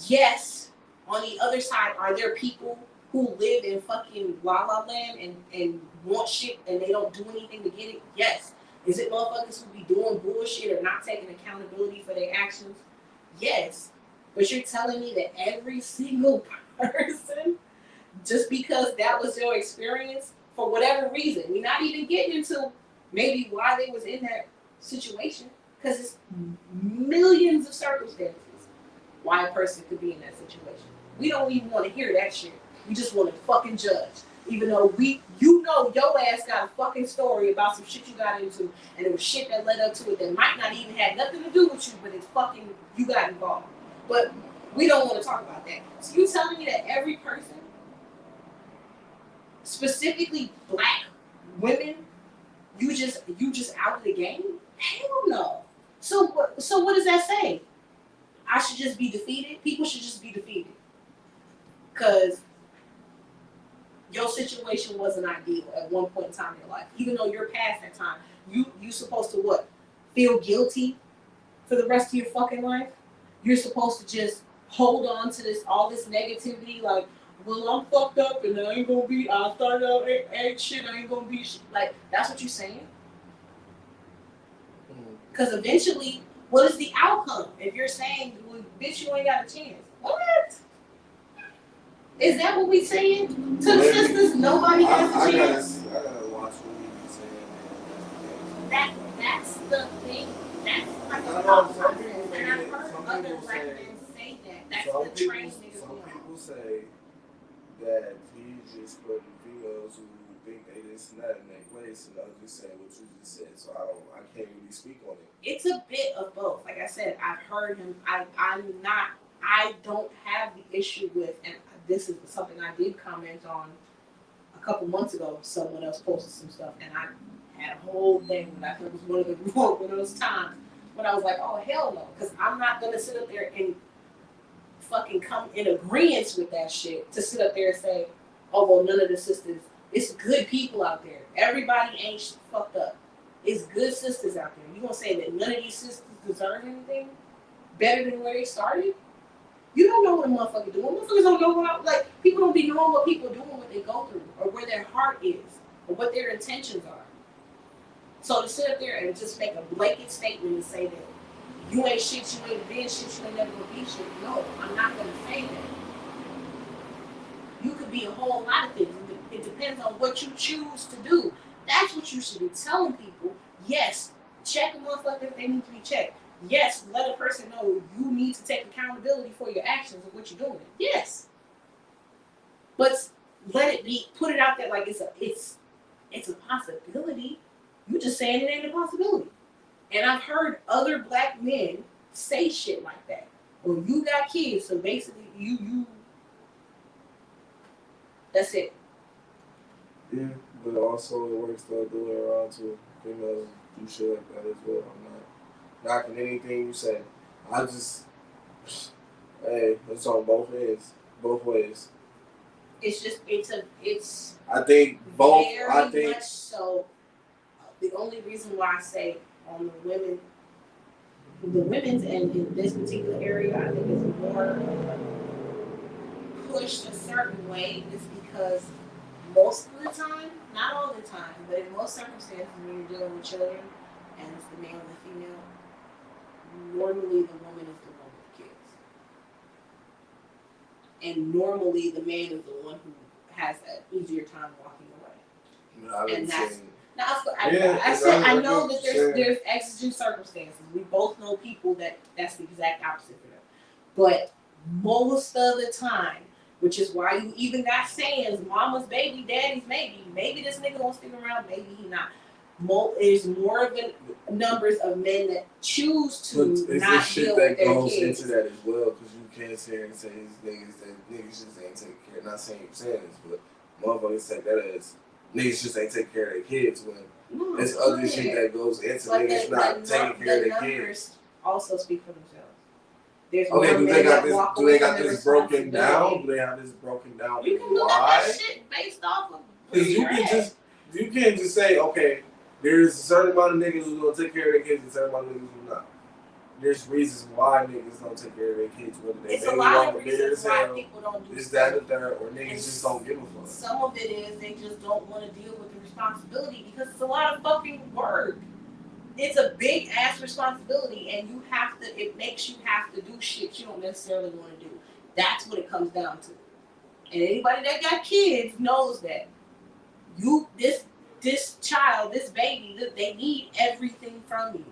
S1: Yes, on the other side, are there people who live in fucking La La Land and want shit and they don't do anything to get it? Yes. Is it motherfuckers who be doing bullshit or not taking accountability for their actions? Yes. But you're telling me that every single person, just because that was your experience, for whatever reason, we're not even getting into maybe why they was in that situation, because it's millions of circumstances why a person could be in that situation. We don't even want to hear that shit. We just want to fucking judge. Even though your ass got a fucking story about some shit you got into, and it was shit that led up to it that might not even have nothing to do with you, but it's fucking, you got involved. But we don't want to talk about that. So you telling me that every person, specifically black women, you just out of the game? Hell no. So what does that say? I should just be defeated? People should just be defeated. Because your situation wasn't ideal at one point in time in your life. Even though you're past that time, you supposed to what? Feel guilty for the rest of your fucking life? You're supposed to just hold on to all this negativity, like, well, I'm fucked up and I ain't gonna be, I started out ain't shit, I ain't gonna be shit. Like, that's what you're saying? Because eventually, what is the outcome? If you're saying, well, bitch, you ain't got a chance. What? Is that what we saying? To the sisters, nobody has a chance?
S2: I gotta watch what we be saying.
S1: That's the thing. That's like a
S2: some people
S1: and I've heard other black men say that. That's the train niggas.
S2: Some people say that he's just putting females who think they this and that in their place, and I'm just saying what you just said. So I can't really speak on it.
S1: It's a bit of both. Like I said, I've heard him. I don't have the issue with, and this is something I did comment on a couple months ago. Someone else posted some stuff, and I had a whole thing. And I think it was one of those times when I was like, "Oh hell no," because I'm not gonna sit up there and fucking come in agreement with that shit. To sit up there and say, "Oh well, none of the sisters. It's good people out there. Everybody ain't fucked up. It's good sisters out there." You gonna say that none of these sisters deserve anything better than where they started? You don't know what a motherfucker doing. Motherfuckers don't know people don't be knowing what people doing, what they go through, or where their heart is, or what their intentions are. So to sit up there and just make a blanket statement and say that you ain't shit, you ain't been shit, you ain't never gonna be shit. No, I'm not gonna say that. You could be a whole lot of things. It depends on what you choose to do. That's what you should be telling people. Yes, check a motherfucker if they need to be checked. Yes, let a person know you need to take accountability for your actions and what you're doing. Yes. But let it be, put it out there like it's a possibility. You just saying it ain't a possibility. And I've heard other black men say shit like that. Well, you got kids, so basically you that's it.
S2: Yeah, but also it works the other way around too. Females do shit like that as well. I'm not knocking anything you say. I just, hey, it's on both ends, both ways.
S1: It's just, it's.
S2: I think both.
S1: Very much so. The only reason why I say on the women's and in this particular area, I think it's more pushed a certain way, is because most of the time, not all the time, but in most circumstances, when you're dealing with children and it's the male and the female, normally the woman is the one with the kids. And normally the man is the one who has an easier time walking away. And that's, I know that there's exigent circumstances. We both know people that's the exact opposite for them. But most of the time, which is why you even got sayings, mama's baby, daddy's maybe. Maybe this nigga gonna stick around, maybe he not. There's more of a numbers of men that choose to not deal with their kids. It's the shit that goes into that as well, because you can't sit here and say niggas just ain't taking care. Not saying you're saying this, but motherfuckers take that as niggas just ain't taking care of their kids when there's other shit that goes into niggas not taking care of their kids. Also speak for themselves. There's
S2: okay, do they got this broken down? Do they have this broken down?
S1: You can look at that shit based off of.
S2: Because you can't just say, okay, there's a certain amount of niggas who's gonna take care of their kids and a certain amount of niggas who not. There's reasons why niggas don't take care of their kids, whether they
S1: a lot of reasons why people don't do
S2: is that the third, or niggas just don't give a fuck.
S1: Some of it is they just don't want to deal with the responsibility because it's a lot of fucking work. it's a big ass responsibility, and you have to. It makes you have to do shit you don't necessarily want to do. That's what it comes down to. And anybody that got kids knows that you this child, this baby, they need everything from you.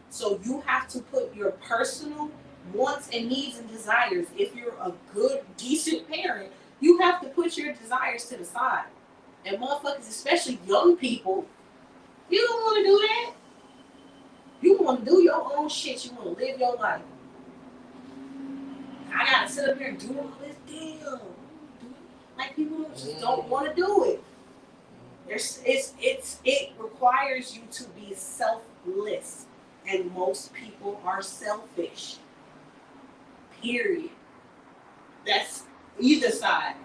S1: So you have to put your personal wants and needs and desires. If you're a good, decent parent, you have to put your desires to the side. And motherfuckers, especially young people, you don't want to do that. You want to do your own shit. You want to live your life. I gotta sit up here and do all this. Damn. Like people just don't want to do it. It requires you to be selfless, and most people are selfish. Period. That's either side,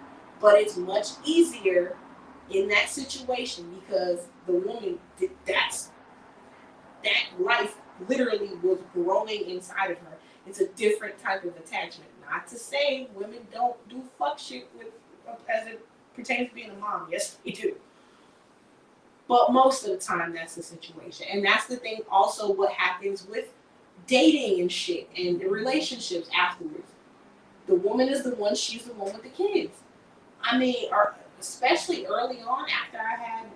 S1: but it's much easier in that situation because the woman that life literally was growing inside of her. It's a different type of attachment. Not to say women don't do fuck shit with as it pertains to being a mom. Yes, we do. But most of the time, that's the situation. And that's the thing also what happens with dating and shit and the relationships afterwards. The woman is the one, she's the one with the kids. I mean, especially early on after I had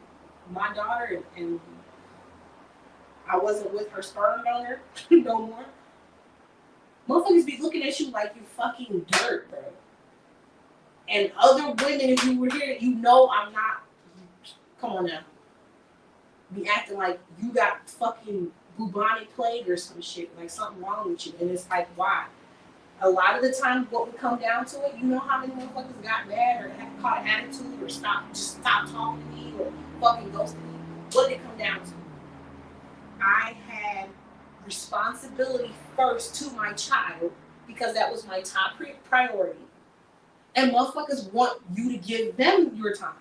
S1: my daughter and I wasn't with her sperm donor no more. Motherfuckers be looking at you like you fucking dirt, bro. And other women, if you were here, you know I'm not. Come on now. Be acting like you got fucking bubonic plague or some shit, like something wrong with you. And it's like, why? A lot of the time, what would come down to it, you know how many motherfuckers got mad or had caught an attitude or stop talking to me or fucking ghosted me? What did it come down to? I had responsibility first to my child because that was my top priority. And motherfuckers want you to give them your time.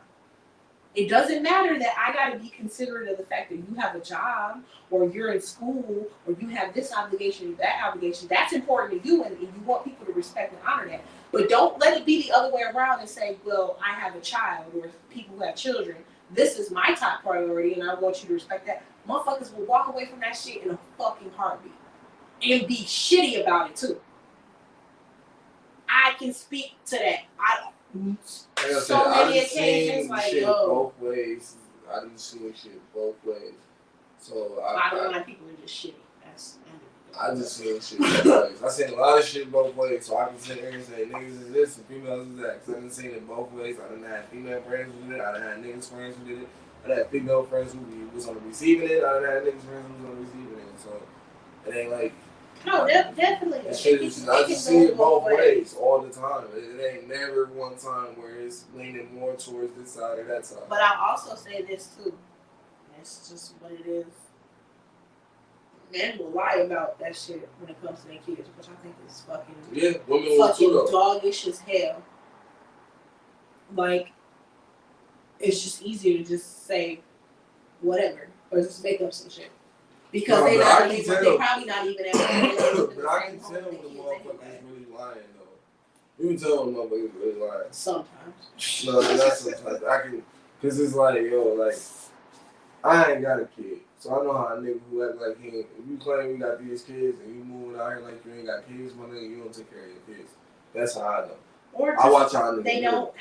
S1: It doesn't matter that I got to be considerate of the fact that you have a job or you're in school or you have this obligation or that obligation. That's important to you, and you want people to respect and honor that. But don't let it be the other way around and say, well, I have a child, or people who have children. This is my top priority, and I want you to respect that. Motherfuckers will walk away from that shit in a fucking heartbeat and be shitty about it, too. I can speak to that. So many occasions, like,
S2: shit
S1: yo.
S2: both ways. I done seen shit both ways. So
S1: I don't like people are just shitty.
S2: I just seen shit both ways. I seen a lot of shit both ways, so I can sit there and say niggas is this and females is that. Cause I done seen it both ways. I done had female friends who did it. I done had niggas friends who did it. I done had female friends who was on the receiving end. I done had niggas friends who was on the receiving end. So it ain't like.
S1: No, definitely.
S2: I just see it both ways all the time. It ain't never one time where it's leaning more towards this side or that side.
S1: But I'll also say this too. That's just what it is. Men will lie about that shit when it comes to their kids, which I think is fucking
S2: women will too, though.
S1: doggish as hell. Like, it's just easier to just say whatever or just make up some shit. Because they probably not even ever.
S2: But I can tell when the motherfucker is really lying, though. You can tell when the motherfucker is really lying.
S1: Sometimes.
S2: No, not sometimes. I can, cause it's like, yo, like, I ain't got a kid, so I know how a nigga who act like him. If you claim you got these kids and you moving out here like you ain't got kids, my nigga, you don't take care of your kids. That's how I know.
S1: Or
S2: I watch how
S1: they don't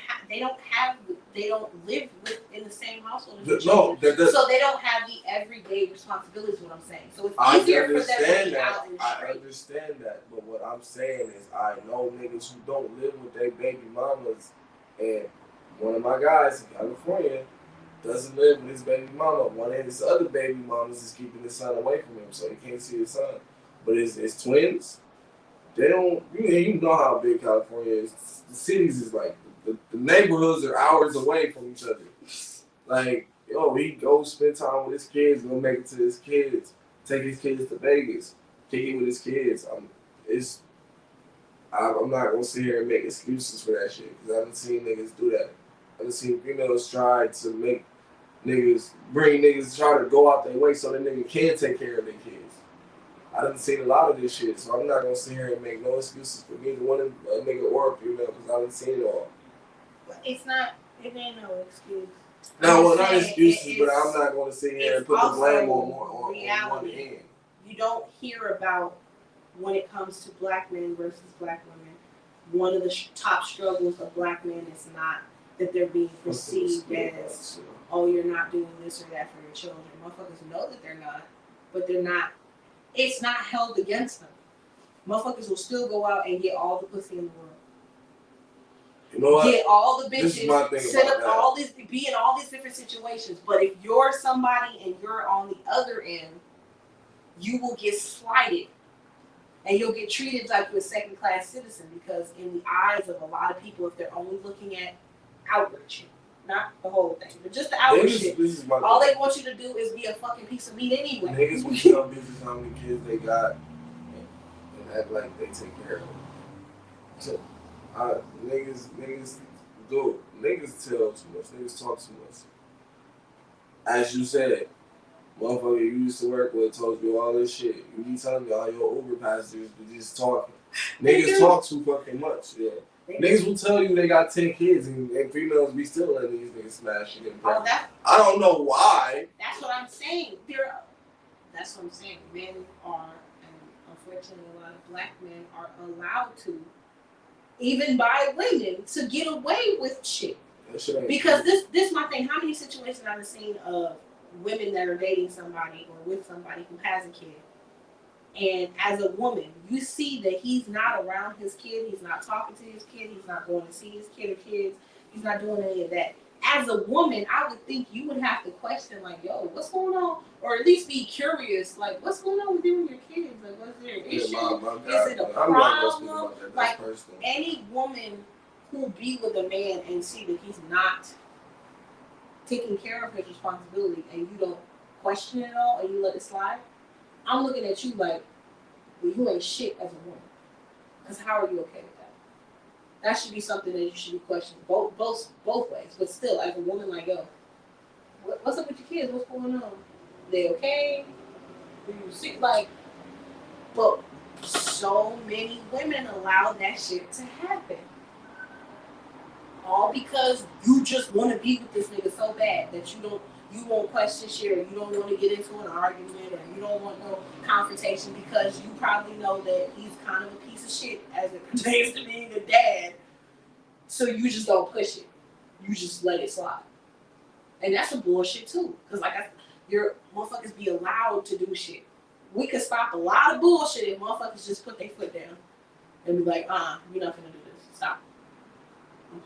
S1: live in the same household.
S2: No,
S1: so they don't have the everyday responsibilities. What I'm saying, so it's easier for them to be out in the street.
S2: I understand that, but what I'm saying is, I know niggas who don't live with their baby mamas, and one of my guys in California doesn't live with his baby mama. One of his other baby mamas is keeping his son away from him, so he can't see his son. But his twins. They don't, you know how big California is. The cities is like, the neighborhoods are hours away from each other. Like, yo, he goes spend time with his kids, go make it to his kids, take his kids to Vegas, kick it with his kids. I'm not going to sit here and make excuses for that shit, because I haven't seen niggas do that. I haven't seen females try to make bring niggas, try to go out their way so that nigga can take care of their kids. I done seen a lot of this shit, so I'm not gonna sit here and make no excuses for neither one of a nigga or a female, because I done seen it all.
S1: But it ain't no excuse.
S2: No, well, not excuses, but I'm not going to sit here and put the blame on one end.
S1: You don't hear about when it comes to black men versus black women. One of the top struggles of black men is not that they're being perceived as, oh, you're not doing this or that for your children. Motherfuckers know that they're not, but they're not. It's not held against them. Motherfuckers will still go out and get all the pussy in the world.
S2: You know what?
S1: Get all the bitches,
S2: this is my thing
S1: set
S2: about
S1: up
S2: that.
S1: all this, be in all these different situations. But if you're somebody and you're on the other end, you will get slighted. And you'll get treated like you're a second-class citizen because in the eyes of a lot of people, if they're only looking at outward shit, not the whole thing, but just the outward shit, all they want you to do is be a fucking piece of meat anyway.
S2: Niggas will tell bitches how many kids they got and act like they take care of them. So, niggas tell too much. Niggas talk too much. As you said, motherfucker you used to work with told you all this shit. You be telling me all your Uber passengers be just talking. Niggas talk too fucking much. Yeah. Niggas will tell you they got 10 kids and females be still letting these niggas smash shit. I don't know why.
S1: That's what I'm saying. That's what I'm saying. Men are, and unfortunately a lot of black men are allowed to, even by women, to get away with shit. Because this my thing. How many situations I've seen of women that are dating somebody or with somebody who has a kid, and as a woman, you see that he's not around his kid, he's not talking to his kid, he's not going to see his kid or kids, he's not doing any of that. As a woman, I would think you would have to question, like, yo, what's going on? Or at least be curious, like, what's going on with you and your kids? Like, what's their issue? Is it a problem? Like, any woman who be with a man and see that he's not taking care of his responsibility and you don't question it all and you let it slide, I'm looking at you like, well, you ain't shit as a woman. Because how are you okay with that? That should be something that you should be questioning both ways. But still, as a woman, like, yo, what's up with your kids? What's going on? They okay? Do you see, like, but so many women allow that shit to happen. All because you just want to be with this nigga so bad that you won't question shit, or you don't want to get into an argument, or you don't want no confrontation because you probably know that he's kind of a piece of shit as it pertains to being a dad. So you just don't push it. You just let it slide. And that's some bullshit too. Because your motherfuckers be allowed to do shit. We could stop a lot of bullshit if motherfuckers just put their foot down and be like, you're not gonna do this. Stop.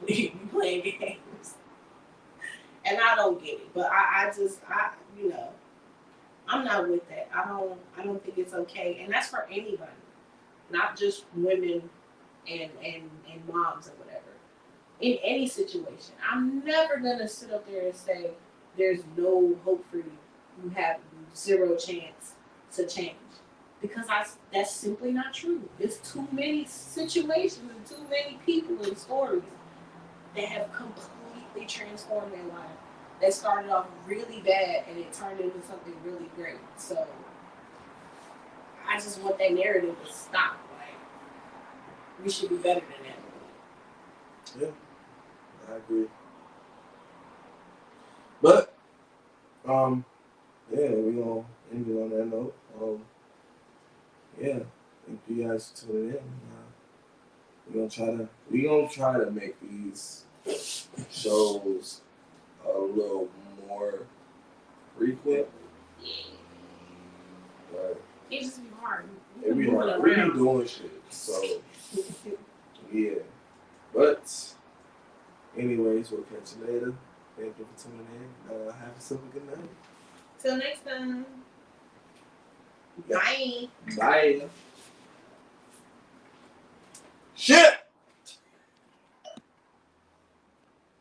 S1: You playing games. And I don't get it. But I I'm not with that. I don't think it's okay. And that's for anybody. Not just women and moms or whatever. In any situation. I'm never gonna sit up there and say there's no hope for you. You have zero chance to change. Because that's simply not true. There's too many situations and too many people and stories that have completely transformed their life. That started off really bad and it turned into something really great. So I just want that narrative to stop. Like, we should be better than that.
S2: Yeah, I agree. But yeah, we're gonna end it on that note. Yeah, thank you guys for tuning in. We're gonna try to make these shows a little more frequent. But
S1: it just be hard.
S2: It be hard. We be doing shit. So yeah. But anyways, we'll catch you later. Thank you for tuning in. Have yourself a good night.
S1: Till next time.
S2: Yeah.
S1: Bye.
S2: Bye. Shit!